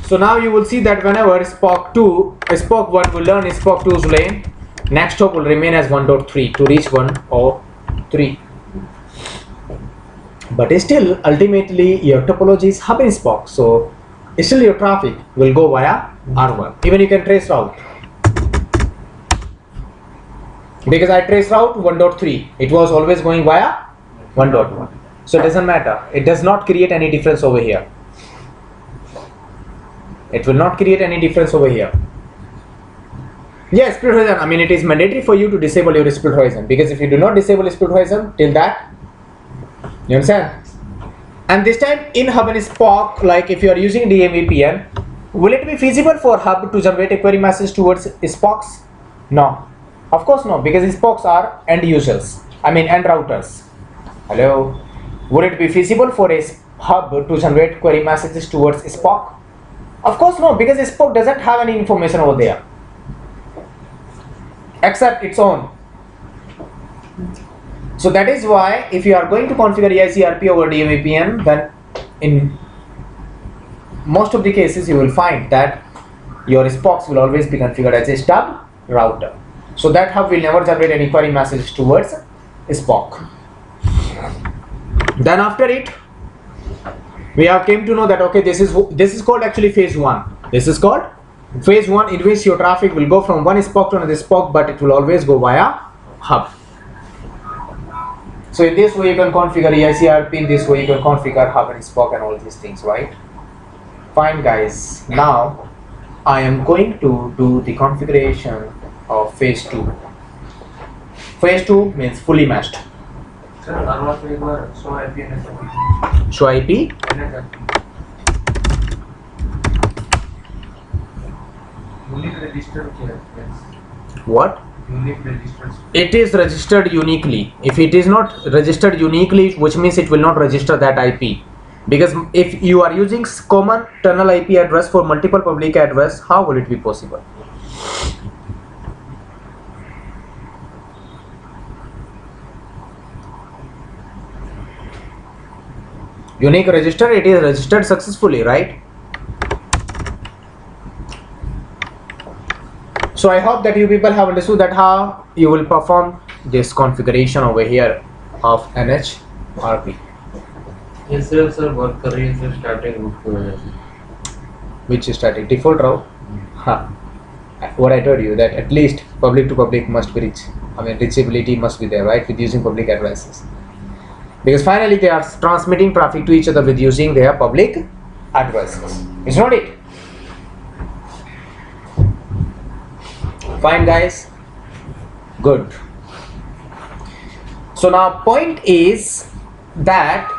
So now you will see that whenever Spock 1 will learn Spock 2's lane, next hop will remain as 1.3 to reach 103. But still ultimately your topology is hub in Spock, so still your traffic will go via R1. Even you can trace route, because I trace route 1.3, it was always going via 1.1. So it doesn't matter, it does not create any difference over here. It will not create any difference over here. Yes, split horizon, I mean it is mandatory for you to disable your split horizon, because if you do not disable split horizon till that, you understand? And this time in hub and Spock, like if you are using DMVPN, will it be feasible for hub to generate a query message towards Spocks? No, of course no, because Spocks are end users, I mean end routers. Hello, would it be feasible for a hub to generate query messages towards Spock? Of course no, because Spock doesn't have any information over there except its own. So that is why if you are going to configure EIGRP over DMVPN, then in most of the cases you will find that your Spocks will always be configured as a stub router. So that hub will never generate any query message towards Spock. Then after it, we have came to know that okay, this is called actually phase 1. This is called phase 1, in which your traffic will go from one Spock to another Spock, but it will always go via hub. So in this way you can configure EIGRP, in this way you can configure hub and Spock and all these things, right? Fine guys, now I am going to do the configuration of phase 2. Phase 2 means fully meshed. Sir, show IP and NRP. Show IP? Unique registered here, yes. What? Unique registered. It is registered uniquely. If it is not registered uniquely, which means it will not register that IP. Because if you are using common tunnel IP address for multiple public address, how will it be possible? unique register, it is registered successfully, right? So I hope that you people have understood that how you will perform this configuration over here of Nhrp. Yes, sir, worker is starting with Which is static default route. What I told you, that at least public to public must be reachability must be there, right, with using public addresses, because finally they are transmitting traffic to each other with using their public addresses. Is not it? Fine, guys. Good. So now point is that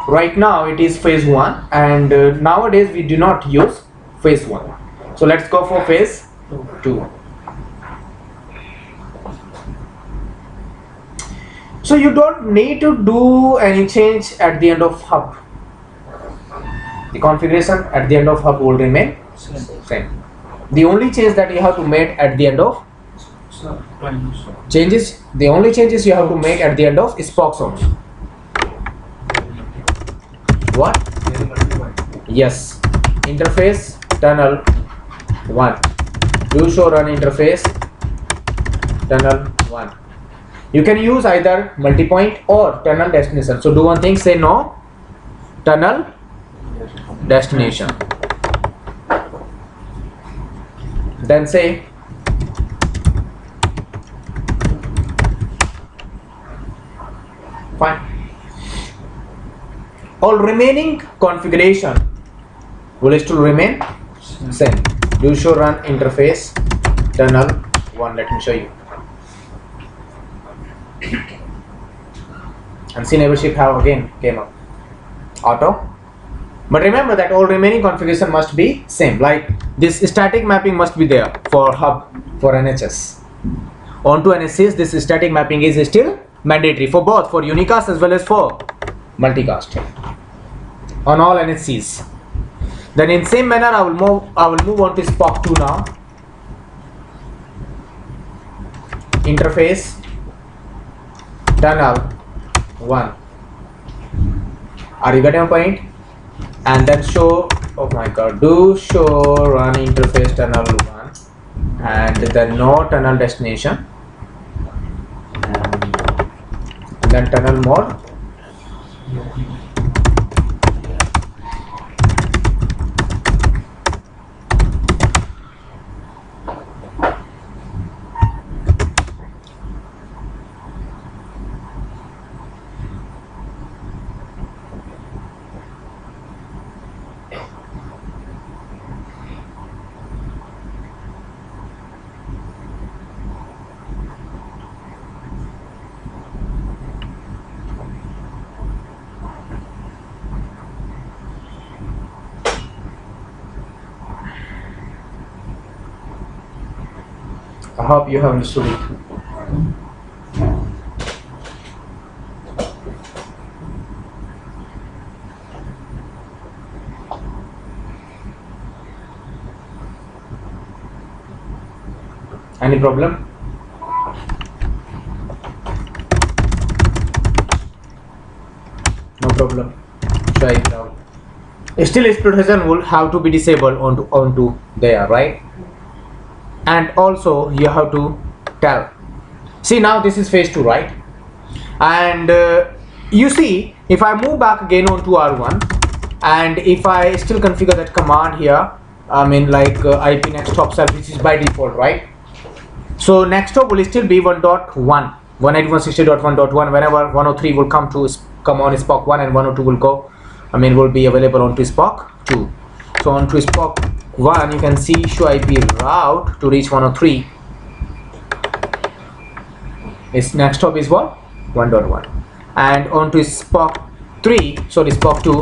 right now it is phase 1, and nowadays we do not use phase 1. So let's go for phase 2. So you don't need to do any change at the end of hub. The configuration at the end of hub will remain same. The only change that you have to make at the end of changes, the only changes you have to make at the end of spokes only. What? Yes. Interface tunnel 1. Do show run interface tunnel 1. You can use either multi-point or tunnel destination. So do one thing, say no tunnel destination. Then say fine. All remaining configuration will still remain same. Do show run interface tunnel 1. Let me show you. And see neighborship have again came up auto. But remember that all remaining configuration must be same. Like this static mapping must be there for hub, for NHS. Onto NSCs, this static mapping is still mandatory for both, for unicast as well as for multicast on all NHCs. Then in same manner I will move on to SPOC 2 now. Interface tunnel 1. Are you getting a point? And then show, oh my god, do show run interface tunnel 1 and then no tunnel destination, and then tunnel mode. I hope you have understood it. Any problem? No problem. Try it out. Still, exploitation will have to be disabled onto there, right? And also you have to tell. See, now this is phase 2, right? And you see, if I move back again onto R1, and if I still configure that command here, I mean like IP next hop service is by default, right? So next hop will still be 1.1, 191.60.1.1. Whenever 103 will come on SPOC 1 and 102 will go, I mean will be available onto SPOC 2. So onto SPOC 1 you can see show IP route to reach 103. Its next hop is what? 1.1. And onto SPOC 3, sorry SPOC 2,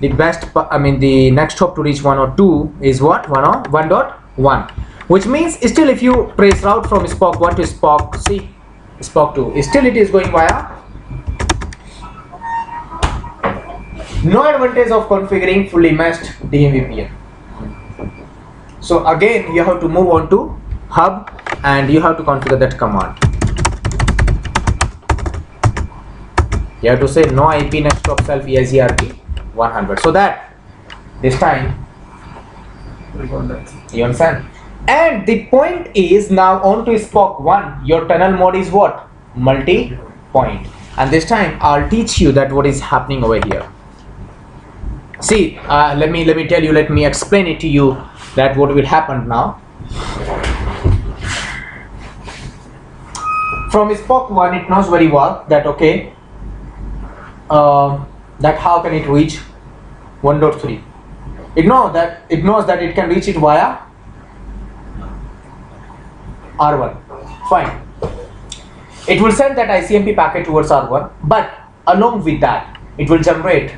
the best, I mean the next hop to reach 102 is what? 1.1. Which means still if you trace route from SPOC 1 to SPOC 2, still it is going via. No advantage of configuring fully meshed DMVPN. So again you have to move on to hub and you have to configure that command. You have to say no IP next hop self EIGRP 100. So that this time, you understand? And the point is now on to SPOC 1. Your tunnel mode is what? Multi-point. And this time I'll teach you that what is happening over here. See, let me tell you. Let me explain it to you that what will happen now. From SPOC 1, it knows very well that okay, that how can it reach 1.3. It knows that it can reach it via R1. Fine. It will send that ICMP packet towards R1, but along with that, it will generate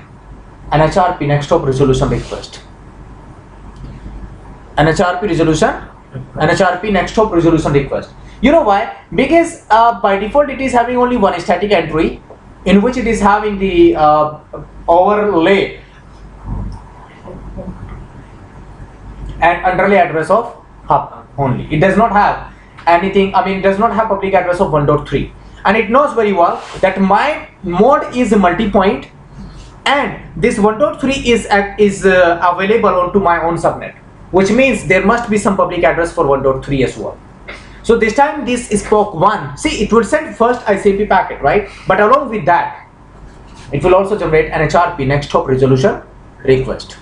an Nhrp next hop resolution request. An Nhrp next hop resolution request. You know why? Because by default it is having only one static entry in which it is having the overlay and underlay address of hub only. It does not have anything, it does not have public address of 1.3, and it knows very well that my mode is multi-point and this 1.3 is available onto my own subnet, which means there must be some public address for 1.3 as well. So this time this SPOC 1, see, it will send first ICMP packet, right? But along with that, it will also generate an Nhrp next hop resolution request.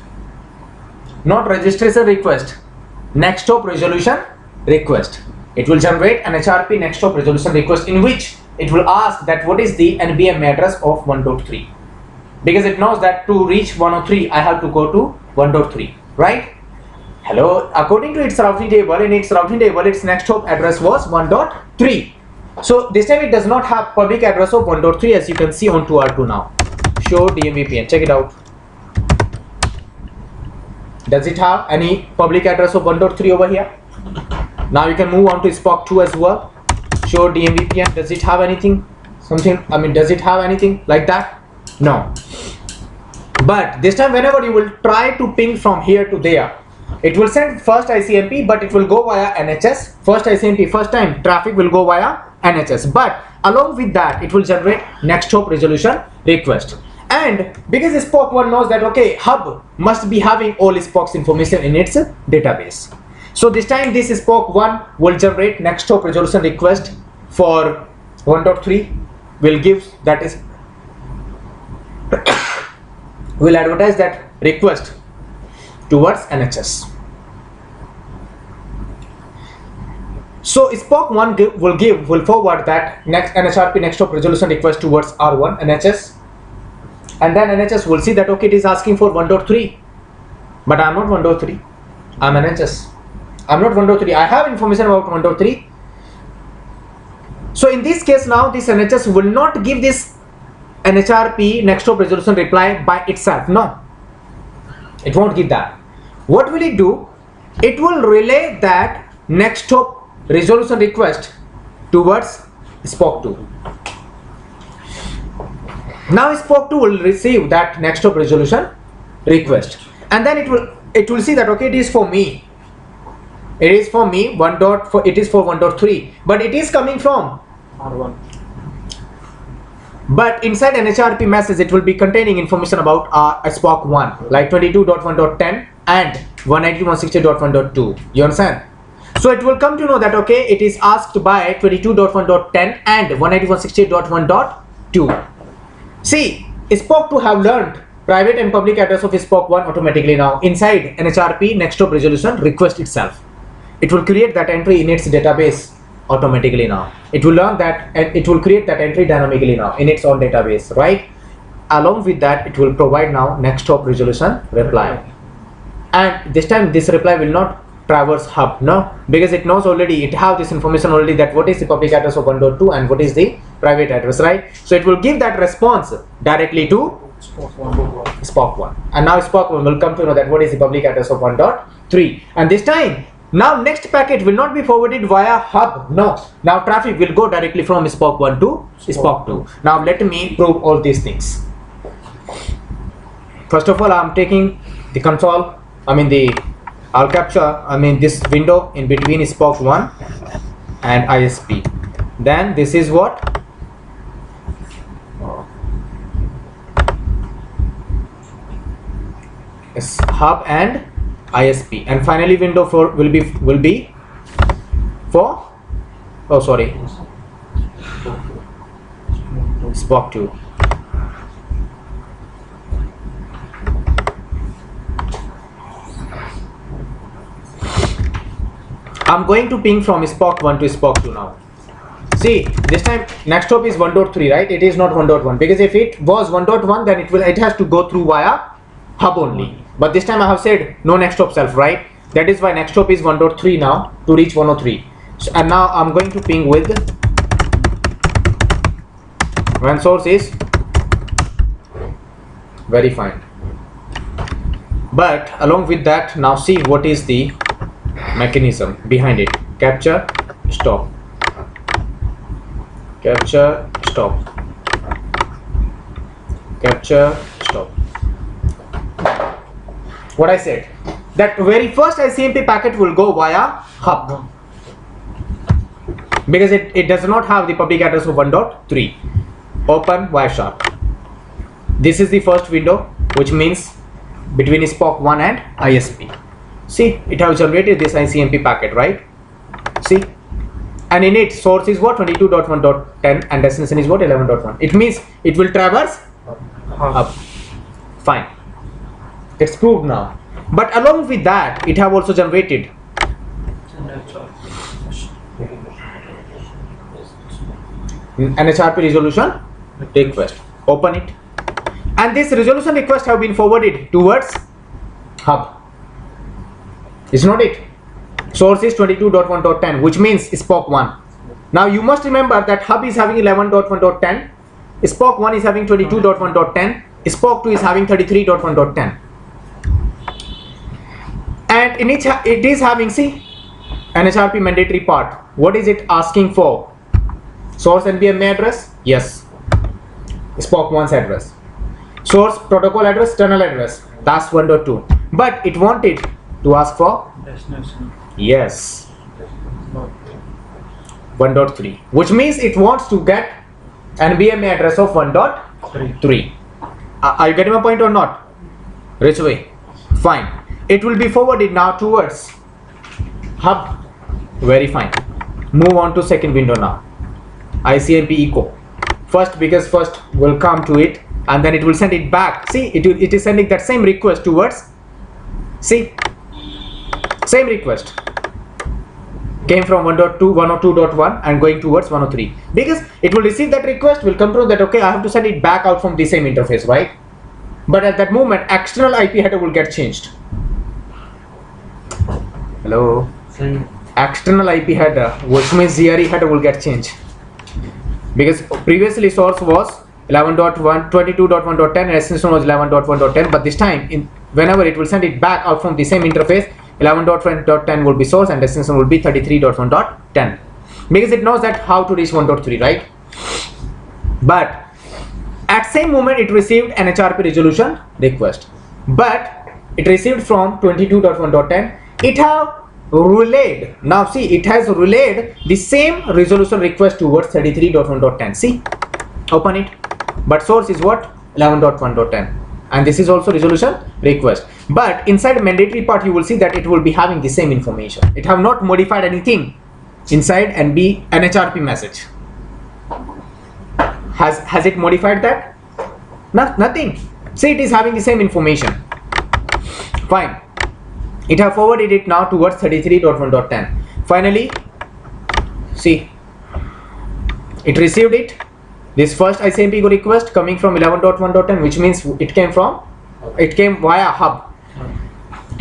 Not registration request, next hop resolution request. It will generate an Nhrp next hop resolution request in which it will ask that what is the NBM address of 1.3, because it knows that to reach 103 I have to go to 1.3, right? Hello, according to its routing table, its next hop address was 1.3. So this time it does not have public address of 1.3, as you can see on 2R2 now. Show DMVPN, check it out. Does it have any public address of 1.3 over here? Now you can move on to SPOC 2 as well. Show DMVPN, does it have anything? Does it have anything like that? No. But this time whenever you will try to ping from here to there, it will send first ICMP, but it will go via NHS. First ICMP, first time traffic will go via NHS, but along with that it will generate next hop resolution request. And because SPOC 1 knows that okay, hub must be having all SPOC's information in its database. So this time this SPOC 1 will generate next hop resolution request for 1.3, will give, that is will advertise that request towards NHS. So SPOC 1 will forward that next Nhrp next hop resolution request towards R1 NHS, and then NHS will see that okay, it is asking for 1.3, but I'm not 1.3, I'm NHS. I'm not 1.3, I have information about 1.3. So in this case now this NHS will not give this Nhrp next hop resolution reply by itself. No, it won't give that. What will it do? It will relay that next hop resolution request towards SPOC 2. Now SPOC 2 will receive that next hop resolution request, and then it will see that okay, it is for me. It is for me it is for 1.3, but it is coming from R1. But inside Nhrp message it will be containing information about SPOC 1 like 22.1.10 and 192.168.1.2. You understand? So it will come to know that okay, it is asked by 22.1.10 and 192.168.1.2. See, SPOC 2 have learned private and public address of SPOC 1 automatically now inside Nhrp next hop resolution request itself. It will create that entry in its database automatically now. It will learn that and it will create that entry dynamically now in its own database, right? Along with that, it will provide now next hop resolution reply. And this time this reply will not traverse hub, no, because it knows already, it have this information already that what is the public address of 1.2 and what is the private address, right? So it will give that response directly to SPOC 1. And now SPOC 1 will come to know that what is the public address of 1.3. And this time, now next packet will not be forwarded via hub, no. Now traffic will go directly from SPOC 1 to SPOC 2. Now let me prove all these things. First of all, I am taking the console, I'll capture this window in between SPOC 1 and ISP. Then this is what? Yes, hub and ISP, and finally window 4 will be for, oh sorry, SPOC 2. I'm going to ping from SPOC 1 to SPOC 2 now. See, this time next hop is 1.3, right? It is not 1.1, because if it was 1.1, then it has to go through via hub only. But this time I have said no next hop self, right? That is why next hop is 1.3 now to reach 103. So, and now I'm going to ping with when source is very fine. But along with that, now see what is the mechanism behind it. Capture, stop. Capture, stop. Capture, stop. What I said, that very first ICMP packet will go via hub, because it does not have the public address of 1.3. Open Wireshark. This is the first window, which means between SPOC 1 and ISP. See, it has generated this ICMP packet, right? See, and in it source is what, 22.1.10, and destination is what, 11.1. It means it will traverse hub. Fine, it's proved now. But along with that, it have also generated Nhrp resolution request. Open it, and this resolution request have been forwarded towards hub. Is not it? Source is 22.1.10, which means SPOC 1. Now you must remember that hub is having 11.1.10, SPOC 1 is having 22.1.10, SPOC 2 is having 33.1.10, and in it is having, see, Nhrp mandatory part. What is it asking for? Source NBMA address? Yes. SPOC 1's address. Source protocol address, tunnel address, that's 1.2. But it wanted to ask for destination. Yes, 1.3, which means it wants to get NBMA address of 1.3. Are you getting my point or not? Rich way. Fine. It will be forwarded now towards hub. Very fine. Move on to second window now. ICMP echo. First, because first will come to it, and then it will send it back. See, it is sending that same request towards, see, same request came from 1.2, 102.1 and going towards 103, because it will receive that request, will come to that, okay, I have to send it back out from the same interface, right? But at that moment, external IP header will get changed. Hello? Same. External IP header, which means ZRE header will get changed, because previously source was 11.1, 22.1.10, and destination was 11.1.10, but this time, whenever it will send it back out from the same interface, 11.1.10 will be source and destination will be 33.1.10, because it knows that how to reach 1.3, right? But at same moment it received an Nhrp resolution request, but it received from 22.1.10. it have relayed, now see, it has relayed the same resolution request towards 33.1.10. see, open it, but source is what, 11.1.10, and this is also resolution request. But inside mandatory part, you will see that it will be having the same information. It have not modified anything inside Nhrp message. Has it modified that? Nothing. See, it is having the same information. Fine. It have forwarded it now towards 33.1.10. Finally, see, it received it. This first ICMP request coming from 11.1.10, which means it came via hub.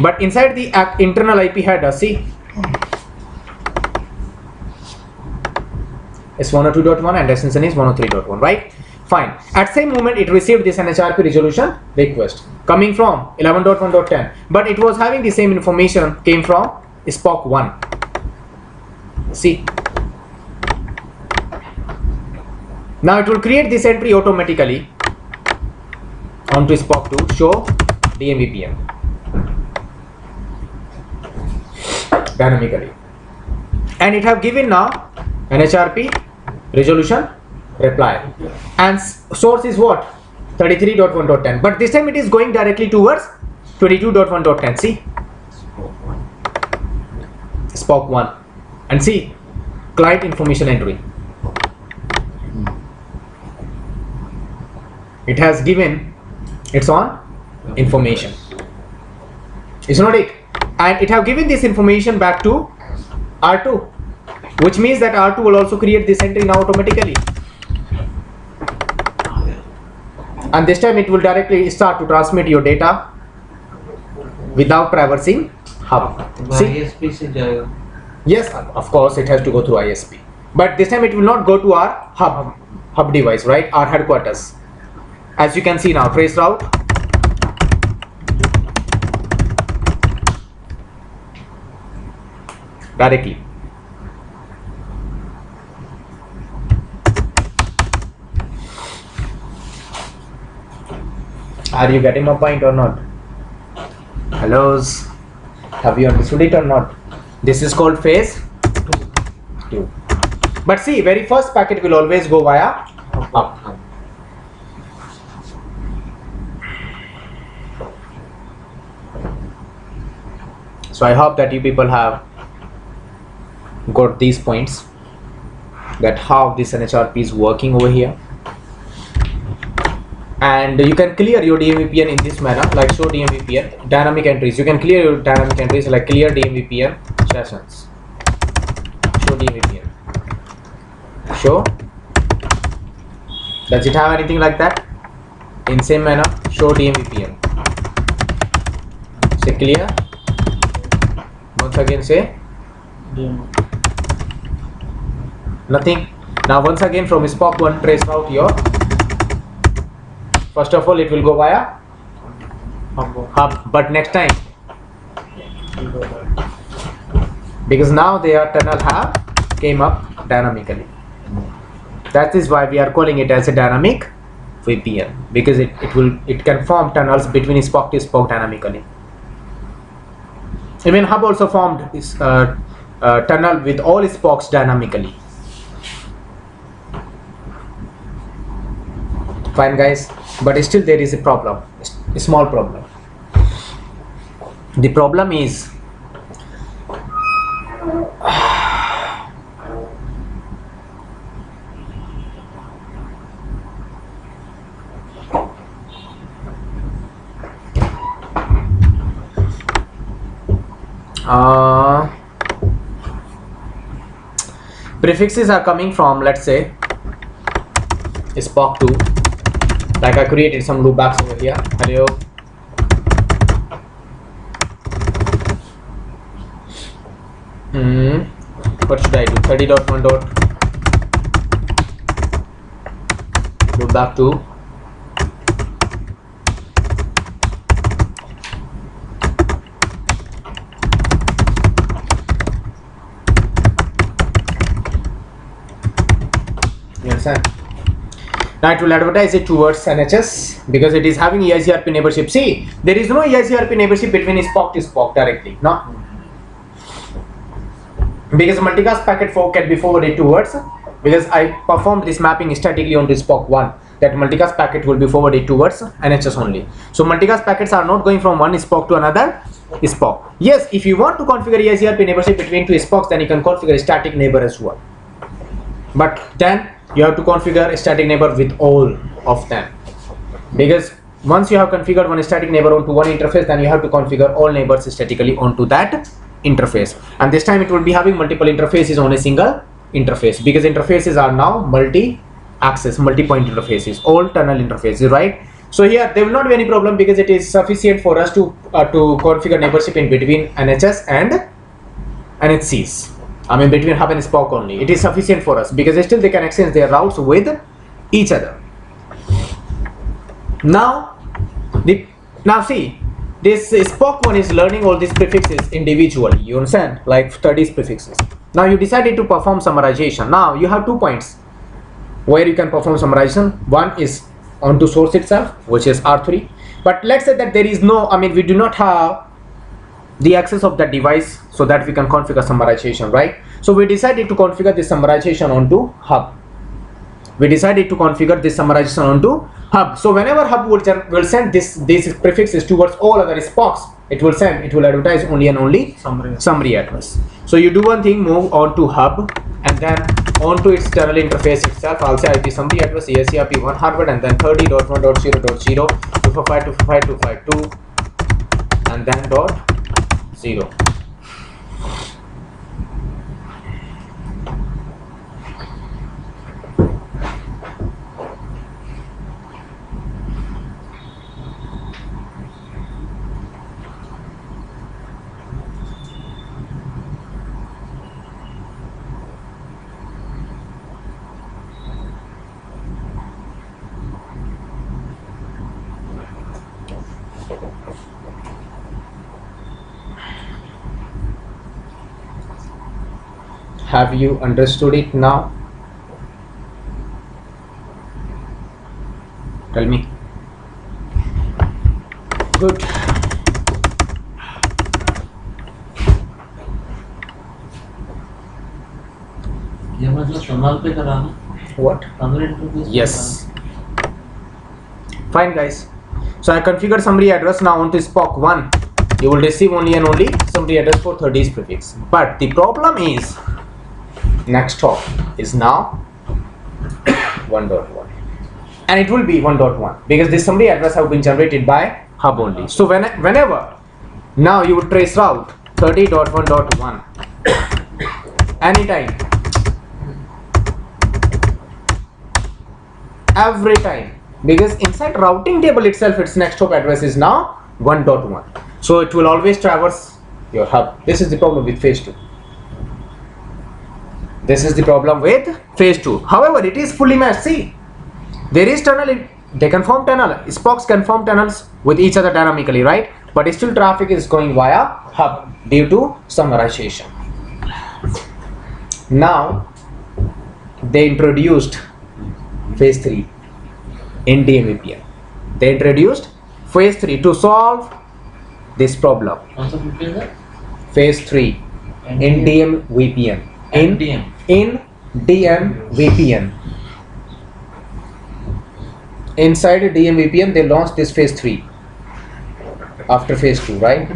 But inside the internal IP header, see, it's 102.1 and destination is 103.1, right? Fine. At same moment, it received this Nhrp resolution request coming from 11.1.10, but it was having the same information came from SPOC 1. See, now it will create this entry automatically onto SPOC 2, show DMVPN dynamically, and it have given now Nhrp resolution reply, and source is what, 33.1.10, but this time it is going directly towards 22.1.10. See, Spock 1, and see, client information entry. It has given its own information. Is not it? And it have given this information back to R2, which means that R2 will also create this entry now automatically. And this time it will directly start to transmit your data without traversing hub. See? ISP से जाएगा. Yes, of course it has to go through ISP. But this time it will not go to our hub device, right? Our headquarters. As you can see now, trace route. Directly. Are you getting my point or not? Hellos? Have you understood it or not? This is called phase 2. But see, very first packet will always go via up. So I hope that you people have got these points, that how this Nhrp is working over here. And you can clear your DMVPN in this manner, like show DMVPN dynamic entries. You can clear your dynamic entries like clear DMVPN sessions. Show DMVPN. Show. Does it have anything like that? In same manner, show DMVPN. Say clear. Once again say nothing. Now once again from Spock 1 trace route your. First of all, it will go via hub, but next time, because now their tunnel have came up dynamically. That is why we are calling it as a dynamic VPN, because it can form tunnels between Spock to Spock dynamically. Even hub also formed this tunnel with all Spocks dynamically. Fine, guys. But still there is a problem, a small problem. The problem is prefixes are coming from, let's say, Spock 2. Like I created some loopbacks over here. Hello. What should I do? 30.1 dot loopback 2. You understand? Now it will advertise it towards NHS because it is having EIGRP neighborship. See, there is no EIGRP neighborship between Spock to Spock directly, no? Because multicast packet 4 can be forwarded towards, because I performed this mapping statically onto Spock 1, that multicast packet will be forwarded towards NHS only. So multicast packets are not going from one Spock to another Spock. Yes, if you want to configure EIGRP neighborship between two Spocks, then you can configure a static neighbor as well. But then you have to configure a static neighbor with all of them, because once you have configured one static neighbor onto one interface, then you have to configure all neighbors statically onto that interface. And this time it will be having multiple interfaces on a single interface, because interfaces are now multi-access, multi-point interfaces, all tunnel interfaces, right? So here there will not be any problem, because it is sufficient for us to configure neighborship in between NHS and NHCs. I mean between hub and Spock only. It is sufficient for us, because still they can exchange their routes with each other. Now see, this Spock 1 is learning all these prefixes individually, you understand, like 30 prefixes. Now you decided to perform summarization. Now you have 2 points where you can perform summarization. One is onto source itself, which is R3. But let's say that there is no, I mean we do not have the access of that device so that we can configure summarization, right? So we decided to configure this summarization onto hub. we decided to configure this summarization onto hub. So whenever hub will send these prefixes towards all other SPOCs, it will advertise only and only summary address. So you do one thing, move on to hub, and then onto its tunnel interface itself, I'll say IP summary address ESCRP 100, and then 30.1.0.0 255.255.252, and then .0. Have you understood it now? Tell me. Good. ये मतलब संभाल पे कराना What? tunnel interface Yes. Fine, guys. So I configured summary address now onto SPOC 1. You will receive only and only summary address for 30's prefix. But the problem is, next hop is now 1.1, and it will be 1.1 because this summary address have been generated by hub only. So whenever now you would trace route 30.1.1 anytime, every time, because inside routing table itself its next hop address is now 1.1. So it will always traverse your hub. This is the problem with phase 2. This is the problem with phase 2. However, it is fully matched. See, there is tunnel, they conform tunnel, SPOCs conform tunnels with each other dynamically, right? But still traffic is going via hub due to summarization. Now they introduced phase 3 in DMVPN. They introduced phase 3 to solve this problem. Also VPN है? Phase 3 in DMVPN. In DMVPN. Inside DMVPN they launched this phase 3 after phase 2, right?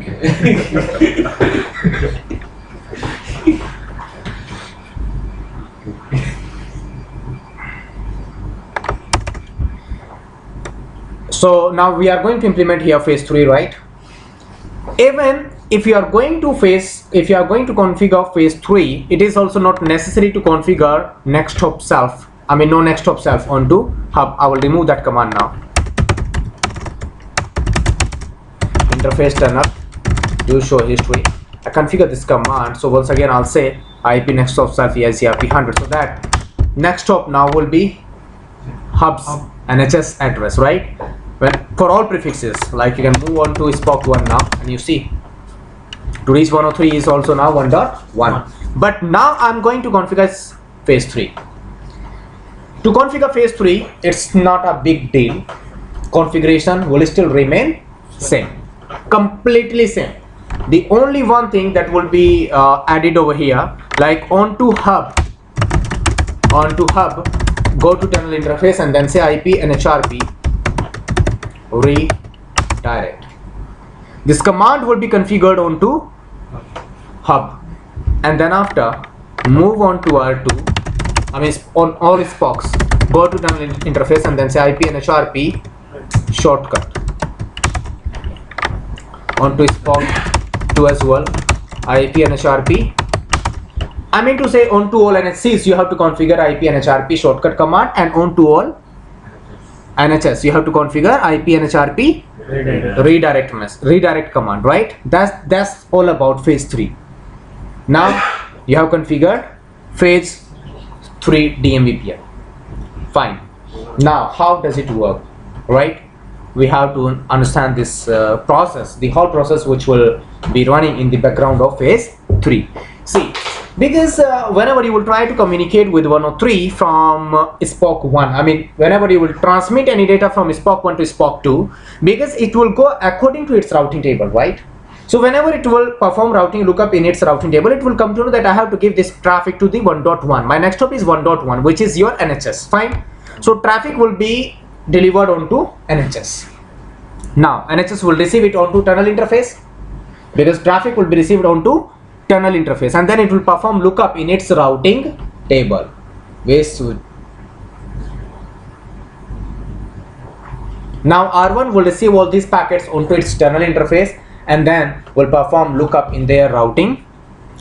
So now we are going to implement here phase 3, right? Even if you are going to configure phase 3, it is also not necessary to configure next hop self. I mean no next hop self onto hub. I will remove that command now. Interface tunnel, do show history. I configure this command. So once again I'll say IP next hop self ESCRP 100. So that next hop now will be hub's NHS address, right? When for all prefixes, like you can move on to SPOC 1 now, and you see to reach 103 is also now 1.1. But now I'm going to configure phase 3. To configure phase 3, it's not a big deal. Configuration will still remain same, completely same. The only one thing that will be added over here, like onto hub, go to tunnel interface and then say IP Nhrp redirect. This command will be configured onto hub, and then after move on to R2, I mean on all SPOCs, go to tunnel interface and then say IP Nhrp shortcut onto SPOC 2 as well, IP Nhrp. I mean to say onto all NHCs you have to configure IP Nhrp shortcut command, and onto all NHS you have to configure IP Nhrp redirect command, right? That's all about phase 3. Now you have configured phase 3 DMVPN. Fine. Now how does it work, right? We have to understand this process, the whole process which will be running in the background of phase 3. See, because whenever you will try to communicate with 103 from SPOC 1, I mean whenever you will transmit any data from SPOC 1 to SPOC 2, because it will go according to its routing table, right? So whenever it will perform routing lookup in its routing table, it will come to know that I have to give this traffic to the 1.1. My next hop is 1.1, which is your NHS. Fine. So traffic will be delivered onto NHS. Now NHS will receive it onto tunnel interface, because traffic will be received onto tunnel interface, and then it will perform lookup in its routing table. Now R1 will receive all these packets onto its tunnel interface and then will perform lookup in their routing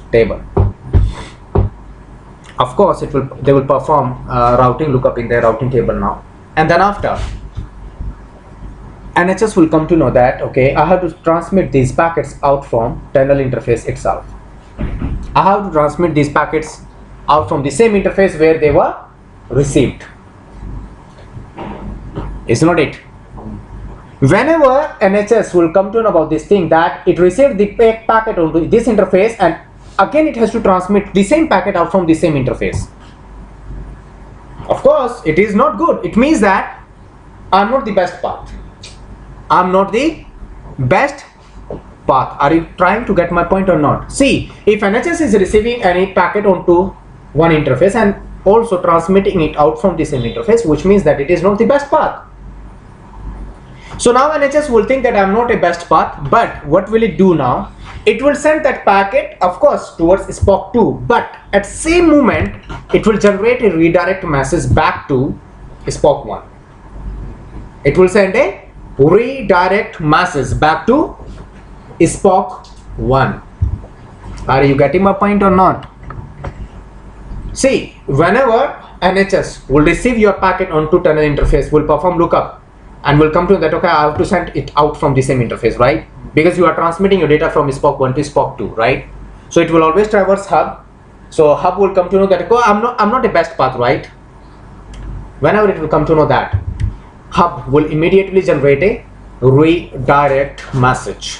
table. Of course, they will perform routing lookup in their routing table now, and then after NHS will come to know that okay, I have to transmit these packets out from tunnel interface itself. I have to transmit these packets out from the same interface where they were received. Is not it? Whenever NHS will come to know about this thing, that it received the packet onto this interface, and again it has to transmit the same packet out from the same interface. Of course, it is not good. It means that I'm not the best path. I'm not the best path. Are you trying to get my point or not? See, if NHS is receiving any packet onto one interface and also transmitting it out from the same interface, which means that it is not the best path. So now NHS will think that I'm not a best path, but what will it do now? It will send that packet, of course, towards SPOC 2, but at same moment it will generate a redirect message back to SPOC 1. It will send a redirect message back to SPOC 1. Are you getting my point or not? See, whenever NHS will receive your packet onto tunnel interface, will perform lookup and will come to that okay, I have to send it out from the same interface, right? Because you are transmitting your data from SPOC 1 to SPOC 2, right? So it will always traverse hub. So hub will come to know that oh, I'm not a best path, right? Whenever it will come to know that, hub will immediately generate a redirect message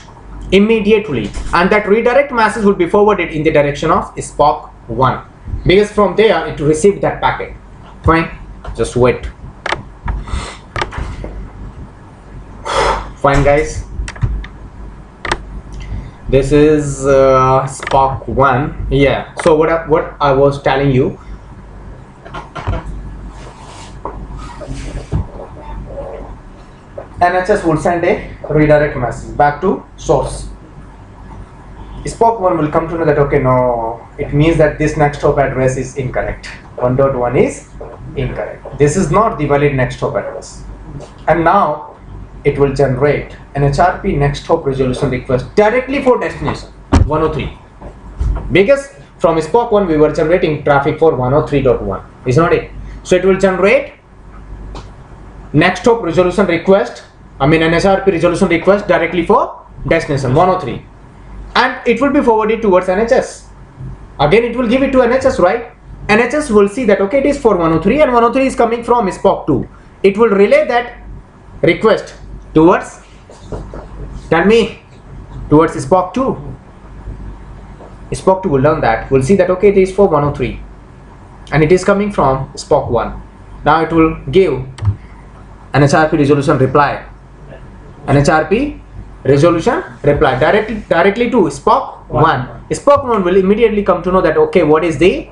immediately, and that redirect message will be forwarded in the direction of SPOC 1, because from there it received that packet. Fine, just wait. Fine guys, this is SPOC 1. Yeah, so what I was telling you, NHS will send a redirect message back to source. SPOC 1 will come to know that okay, no, it means that this next hop address is incorrect. 1.1 is incorrect. This is not the valid next hop address. And now it will generate an Nhrp next hop resolution request directly for destination 103. Because from SPOC 1 we were generating traffic for 103.1. Is not it? So it will generate next hop resolution request, an Nhrp resolution request directly for destination 103, and it will be forwarded towards NHS. Again it will give it to NHS, right? NHS will see that okay, it is for 103 and 103 is coming from SPOC 2. It will relay that request towards, tell me, towards SPOC 2. SPOC 2 will learn that, will see that okay, it is for 103 and it is coming from SPOC 1. Now it will give an Nhrp resolution reply. An Nhrp resolution reply directly to SPOC 1. SPOC 1 will immediately come to know that okay, what is the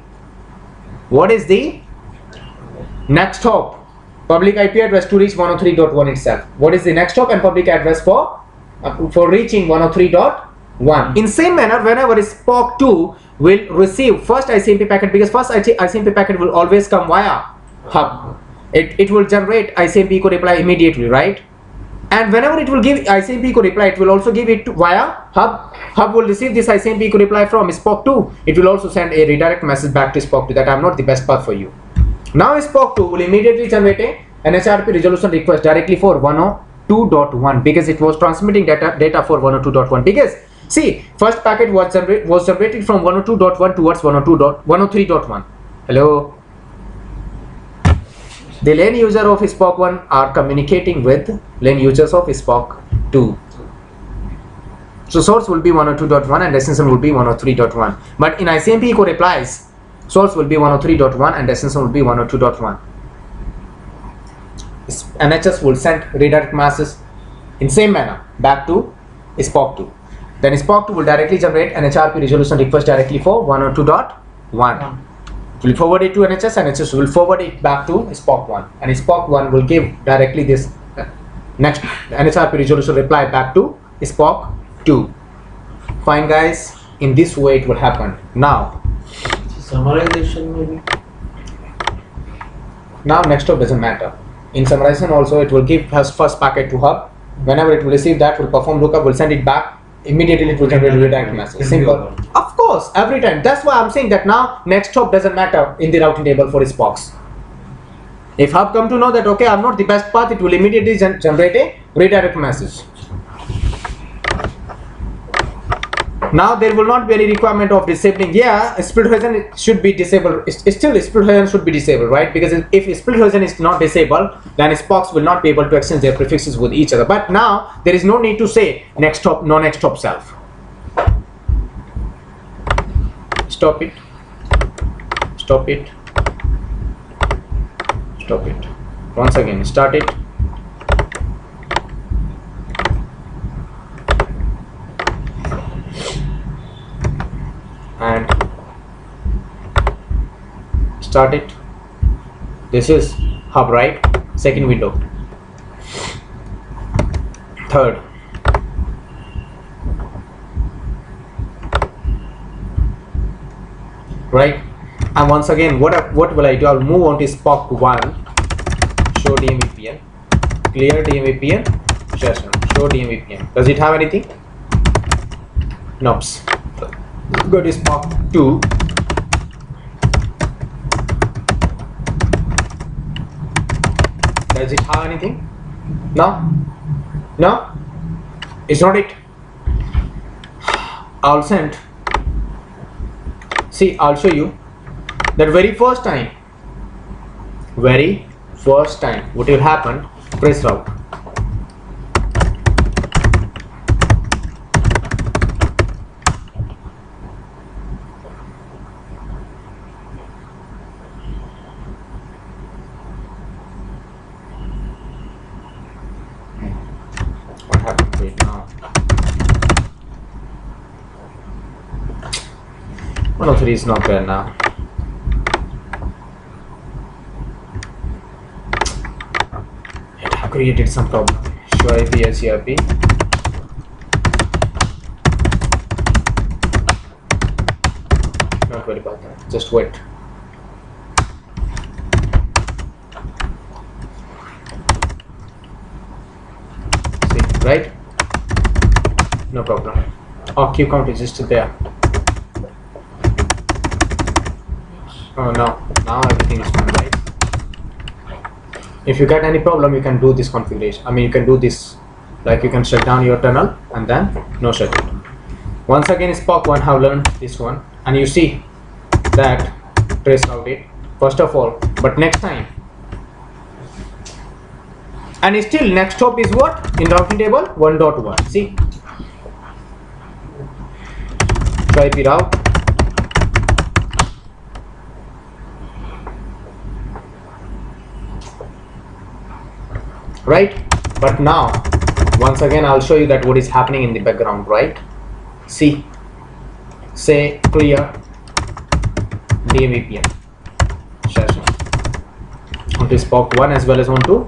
next hop? Public IP address to reach 103.1 itself. What is the next hop and public address for reaching 103.1? In same manner, whenever SPOC 2 will receive first ICMP packet, because first ICMP packet will always come via hub. It will generate ICMP echo reply immediately, right? And whenever it will give ICMP echo reply, it will also give it via hub. Hub will receive this ICMP echo reply from SPOC 2. It will also send a redirect message back to SPOC 2 that I'm not the best path for you. Now SPOC 2 will immediately generate an Nhrp resolution request directly for 102.1, because it was transmitting data for 102.1. Because see, first packet was generated from 102.1 towards 103.1. Hello. The lane user of SPOC 1 are communicating with lane users of SPOC 2. So source will be 102.1 and destination will be 103.1. But in ICMP echo replies, source will be 103.1 and destination will be 102.1. NHS will send redirect messages in same manner back to SPOC 2. then Spock 2 will directly generate an Nhrp resolution request directly for 102.1. It will forward it to NHS, and NHS will forward it back to Spock 1, and Spock 1 will give directly this next Nhrp resolution reply back to Spock 2. Fine guys, in this way it will happen. Now Summarization maybe. Now next hop doesn't matter. In summarization also it will give first packet to hub. Whenever it will receive that, will perform lookup, will send it back. Immediately it will generate a redirect message. Simple. Of course, every time. That's why I'm saying that now next hop doesn't matter in the routing table for Spocks. If hub come to know that okay, I'm not the best path, it will immediately generate a redirect message. Now there will not be any requirement of disabling. Yeah, split horizon should be disabled. Still split horizon should be disabled, right? Because if split horizon is not disabled, then Spocks will not be able to exchange their prefixes with each other. But now there is no need to say next hop, no next hop self. Stop it. Stop it. Stop it. Once again, start it. And start it. This is hub, right? Second window. Third. Right? And once again, what will I do? I'll move on to Spock 1. Show DMVPN. Clear DMVPN. Session. Show DMVPN. Does it have anything? Nope. Go to Spock 2. Does it have anything? No? No? It's not it. I'll send. See, I'll show you that very first time, what will happen, press route. What happened right now? 103 is not there now. It have created some problem. Show IP CRP. Not worry about that. Just wait. See, right? No problem. Our queue count is still there. Oh no, now everything is fine, right? If you get any problem, you can do this configuration. I mean, you can do this, like you can shut down your tunnel and then no shut it. Once again, Spock 1 have learned this one, and you see that trace route it first of all, but next time. And still next hop is what? In routing table 1.1. See? Try IP route. Right? But now once again I'll show you that what is happening in the background, right? See, say clear DMVPN session onto Spock 1 as well as onto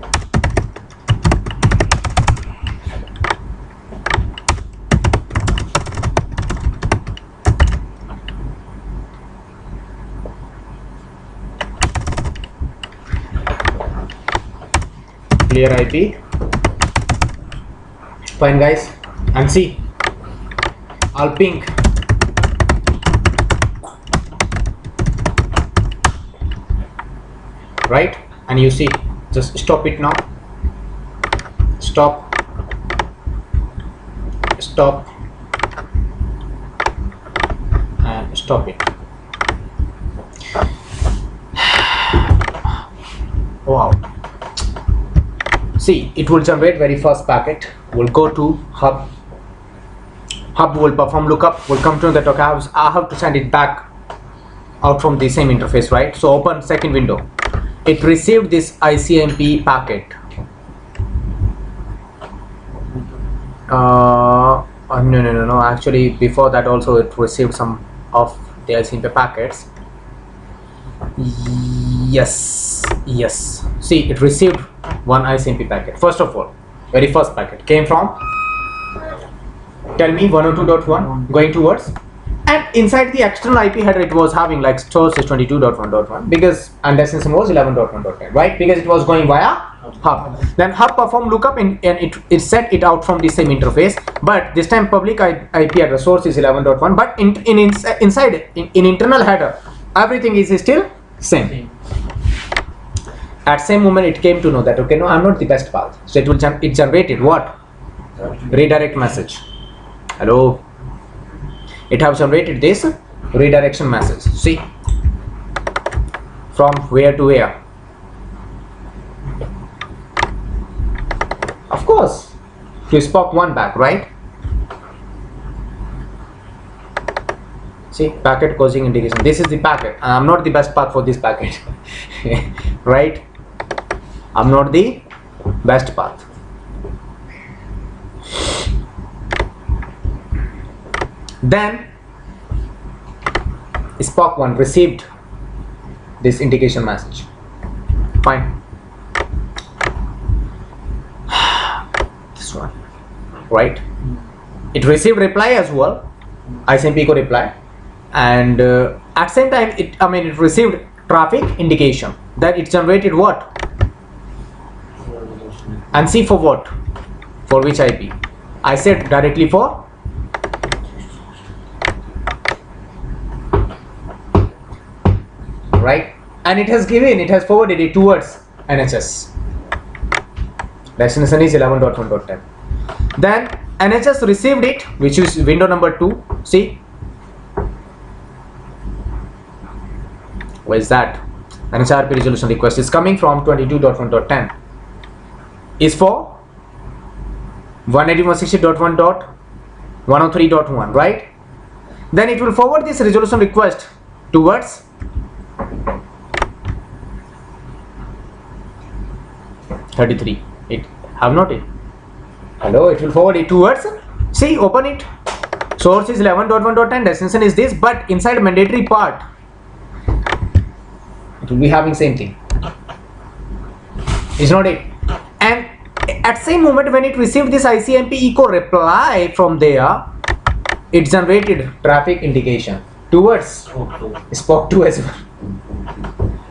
clear IP. Fine guys, and see, I'll ping right, and you see, just stop it now. Stop and stop it. Wow. See, it will generate very first packet, will go to hub. Hub will perform lookup, will come to that okay, I have to send it back out from the same interface, right? So open second window. It received this ICMP packet. No. Actually, before that also it received some of the ICMP packets. Yes. See, it received one ICMP packet. First of all, very first packet came from, tell me, 102.1 going towards, and inside the external IP header it was having like source is 22.1.1 because, and destination was 11.1.10, right? Because it was going via hub. Then hub performed lookup and it set it out from the same interface, but this time public IP address source is 11.1, but inside internal header everything is still same. At same moment it came to know that, okay, no, I'm not the best path, so it generated what? Redirect message. Hello, it have generated this redirection message. See, from where to where? Of course, to SPOC 1 back, right? See, packet causing indication. This is the packet. I'm not the best path for this packet, right? I'm not the best path. Then SPOC 1 received this indication message. Fine. This one, right? It received reply as well, ICMP echo reply, and at same time it received traffic indication. Then it generated what? And see, for what? For which IP? I said directly for right, and it has forwarded it towards NHS. Destination is 11.1.10. Then NHS received it, which is window number 2. See, where is that? Nhrp resolution request is coming from 22.1.10. Is for 181.160.1.103.1, right? Then it will forward this resolution request towards 33. It have not it. Hello, it will forward it towards. See, open it. Source is 11.1.10. Destination is this, but inside mandatory part, it will be having same thing. Is not it? And at same moment when it received this ICMP echo reply from there, it generated traffic indication towards SPOC 2 as well.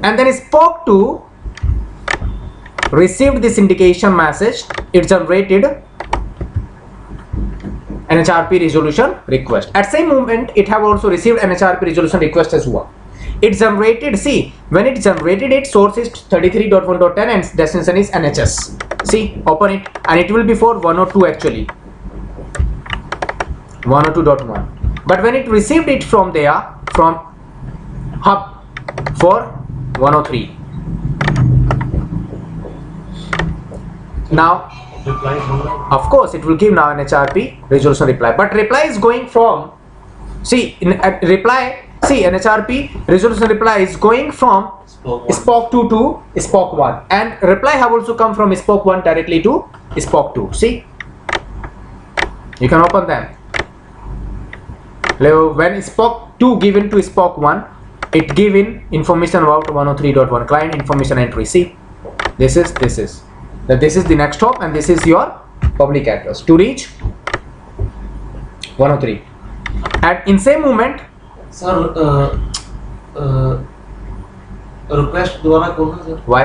And then SPOC 2 received this indication message. It generated Nhrp resolution request. At same moment it have also received Nhrp resolution request as well. It generated, see, when it generated it, source is 33.1.10 and destination is NHS. See, open it, and it will be for 102 actually, 102.1. But when it received it from there, from hub for 103. Now, of course, it will give now an Nhrp resolution reply, but reply is going from, see, in reply, see, Nhrp resolution reply is going from SPOC 2 to SPOC 1, and reply have also come from SPOC 1 directly to SPOC 2. See, you can open them. When SPOC 2 given to SPOC 1, it given information about 103.1 client information entry. See, this is the next hop, and this is your public address to reach 103. And in same moment, sir, request द्वारा खोलना sir. why?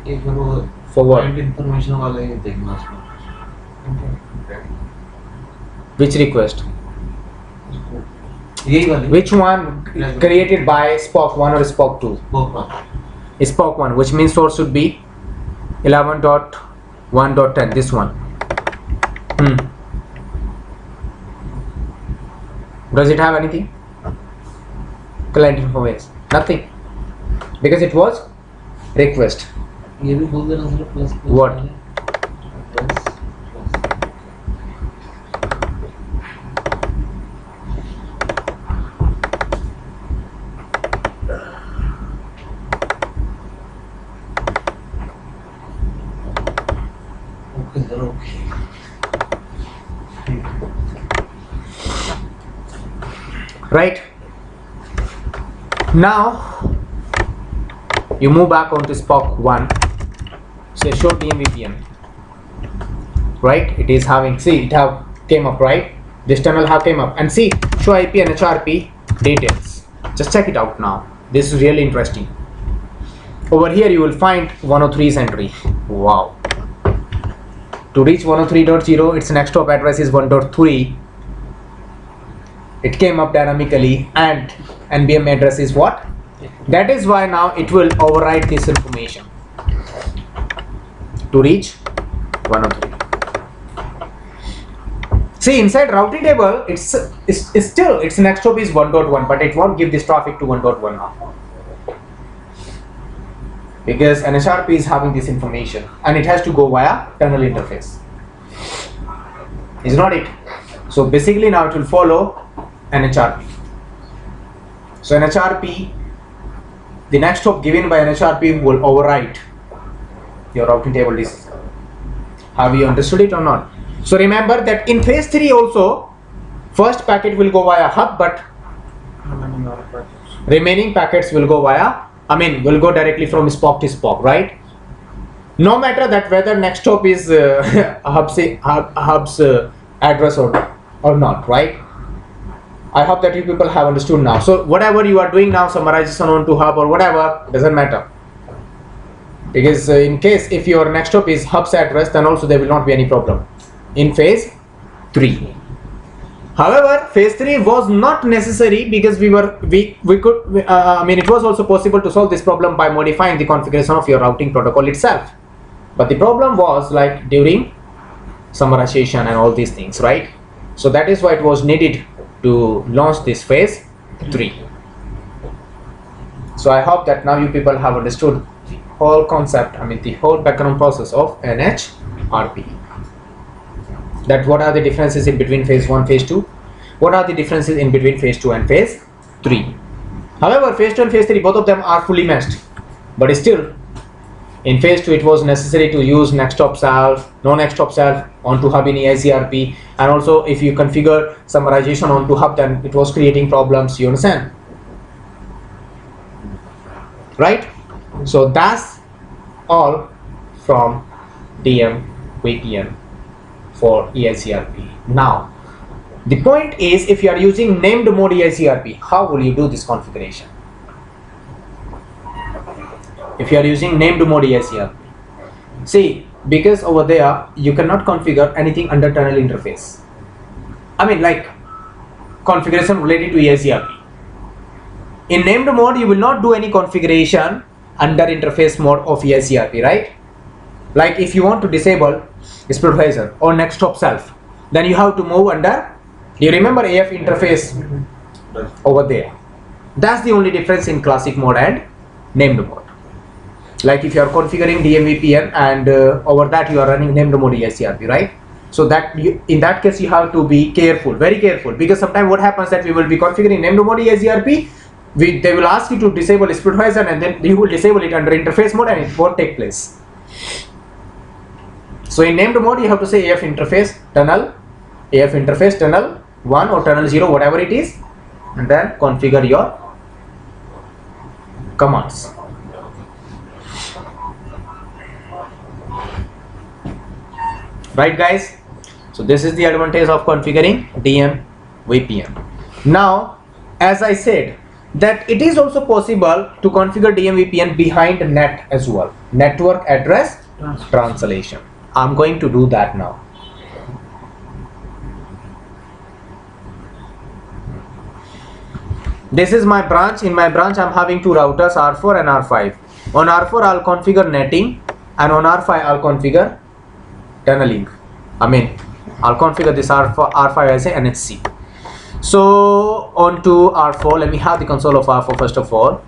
एक वो For what? information वाले देखना sir. Which request? यही वाली. Which one created by SPOC 1 or SPOC 2? SPOC 1, which means source should be 11.1.10. This one. Does it have anything? Client information? Nothing. Because it was request. ये भी बोल देना sir plus. What? right? Now you move back onto SPOC 1, say show DMVPN, right? It is having, see, it have came up, right? This tunnel have came up, and see, show IP and Nhrp details. Just check it out now. This is really interesting. Over here you will find 103's entry. Wow. To reach 103.0, its next hop address is 1.3. It came up dynamically, and NBM address is what? That is why now it will overwrite this information to reach 103. See, inside routing table, it's still its next hop is 1.1, but it won't give this traffic to 1.1 now, because Nhrp is having this information and it has to go via tunnel interface. Is not it? So basically now it will follow Nhrp. So Nhrp, the next hop given by Nhrp will overwrite your routing table disk. Have you understood it or not? So remember that in phase 3 also, first packet will go via hub, but remaining packets will go via, will go directly from SPOC to SPOC, right? No matter that whether next hop is hub's address or not, right? I hope that you people have understood now. So whatever you are doing now, summarization onto hub or whatever, doesn't matter. Because in case if your next hop is hub's address, then also there will not be any problem in phase 3. However, phase 3 was not necessary because it was also possible to solve this problem by modifying the configuration of your routing protocol itself. But the problem was like during summarization and all these things, right? So that is why it was needed to launch this phase 3. So I hope that now you people have understood the whole concept, the whole background process of Nhrp. That what are the differences in between phase 1, phase 2? What are the differences in between phase 2 and phase 3? However, phase 2 and phase 3, both of them are fully meshed. But still, in phase 2, it was necessary to use next hop self, no next hop self onto hub in EIGRP. And also, if you configure summarization onto hub, then it was creating problems, you understand? Right? So that's all from DMVPN for EIGRP. Now, the point is, if you are using named mode EIGRP, how will you do this configuration? If you are using named mode EIGRP, see, because over there you cannot configure anything under tunnel interface. Like configuration related to EIGRP. In named mode, you will not do any configuration under interface mode of EIGRP, right? Like if you want to disable splitter or next hop self, then you have to move under, do you remember AF interface over there? That's the only difference in classic mode and named mode. Like if you are configuring DMVPN and over that you are running named mode EIGRP, right? So that in that case you have to be careful, very careful, because sometimes what happens that we will be configuring named mode EIGRP, they will ask you to disable splitter and then you will disable it under interface mode and it won't take place. So in named mode you have to say AF interface tunnel 1 or tunnel 0, whatever it is, and then configure your commands. Right guys, so this is the advantage of configuring DMVPN. Now, as I said, that it is also possible to configure DMVPN behind net as well, network address translation. I'm going to do that now. This is my branch. In my branch I'm having two routers, R4 and R5. On R4 I'll configure netting, and on R5 I'll configure tunneling. I'll configure this R5 as a NHC. So on to R4, let me have the console of R4 first of all.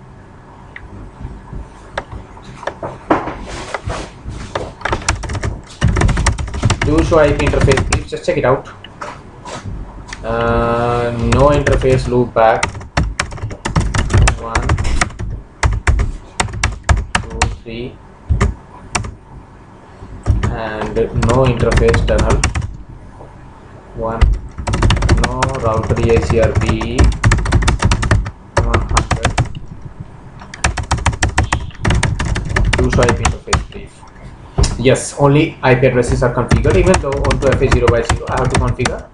Do show IP interface, please just check it out. No interface loop back. 1, 2, 3, and no interface tunnel. 1, no router EIGRP, do show IP interface brief. Yes, only IP addresses are configured, even though onto FA0 by 0 I have to configure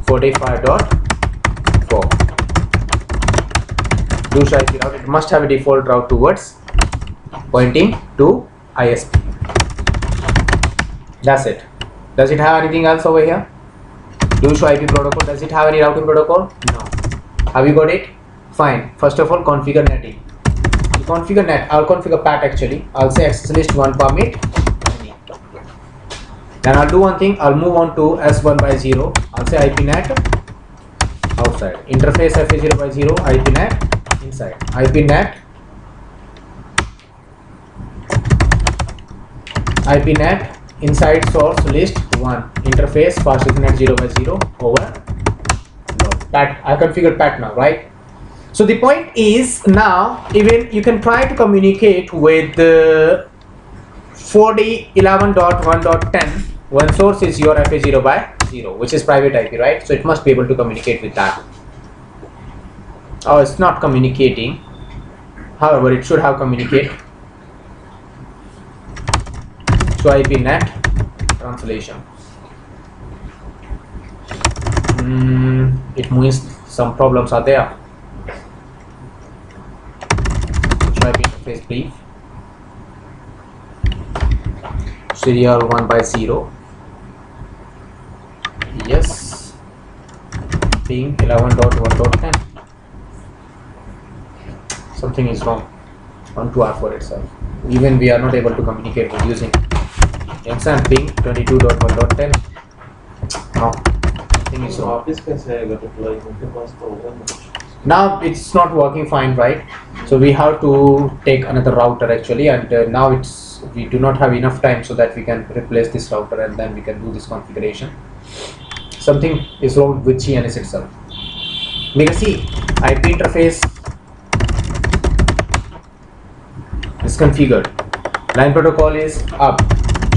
45.4. Do show IP route, it must have a default route towards pointing to ISP. That's it. Does it have anything else over here? Do show IP protocol, does it have any routing protocol? No. Have you got it? Fine. First of all, configure netting. Configure net, I'll configure pat actually. I'll say access list 1 permit. Then I'll do one thing, I'll move on to S1 by 0. I'll say IP net outside. Interface FA0 by 0, IP net inside. IP net inside source list 1. Interface fast Ethernet 0 by 0 over pat. I configured pat now, right? So the point is now even you can try to communicate with 40.11.1.10 when source is your FA0 by 0, which is private IP, right? So it must be able to communicate with that. Oh, it's not communicating. However, it should have communicate. So IP net translation. It means some problems are there. IP interface brief. Serial 1 by 0. Yes. Ping 11.1.10. Something is wrong on 2R4 itself. Even we are not able to communicate with using instant ping 22.1.10. No, something is wrong. Now it's not working fine, right? So we have to take another router actually, and now we do not have enough time so that we can replace this router and then we can do this configuration. Something is wrong with GNS itself. Because see, IP interface is configured. Line protocol is up.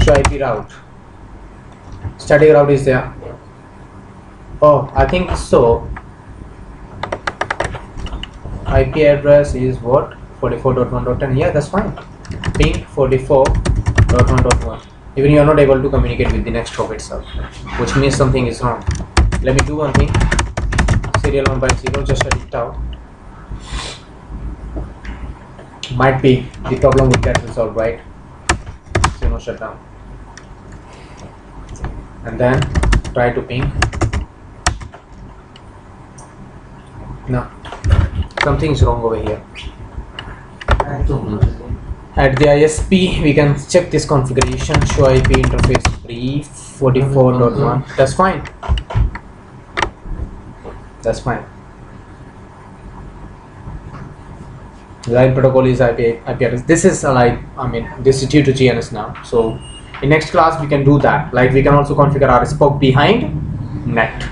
Show IP route. Static route is there. Oh, I think so. IP address is what? 44.1.10. Yeah, that's fine. Ping 44.1.1. Even you are not able to communicate with the next hop itself, which means something is wrong. Let me do one thing. Serial 1 by 0, just shut it down. Might be the problem will get resolved, right? So no shutdown. And then try to ping. No. Something is wrong over here. At the ISP, we can check this configuration. Show IP interface brief 44.1. That's fine. That's fine. Line protocol is IP address. This is this is due to GNS now. So in next class we can do that. Like we can also configure our spoke behind net.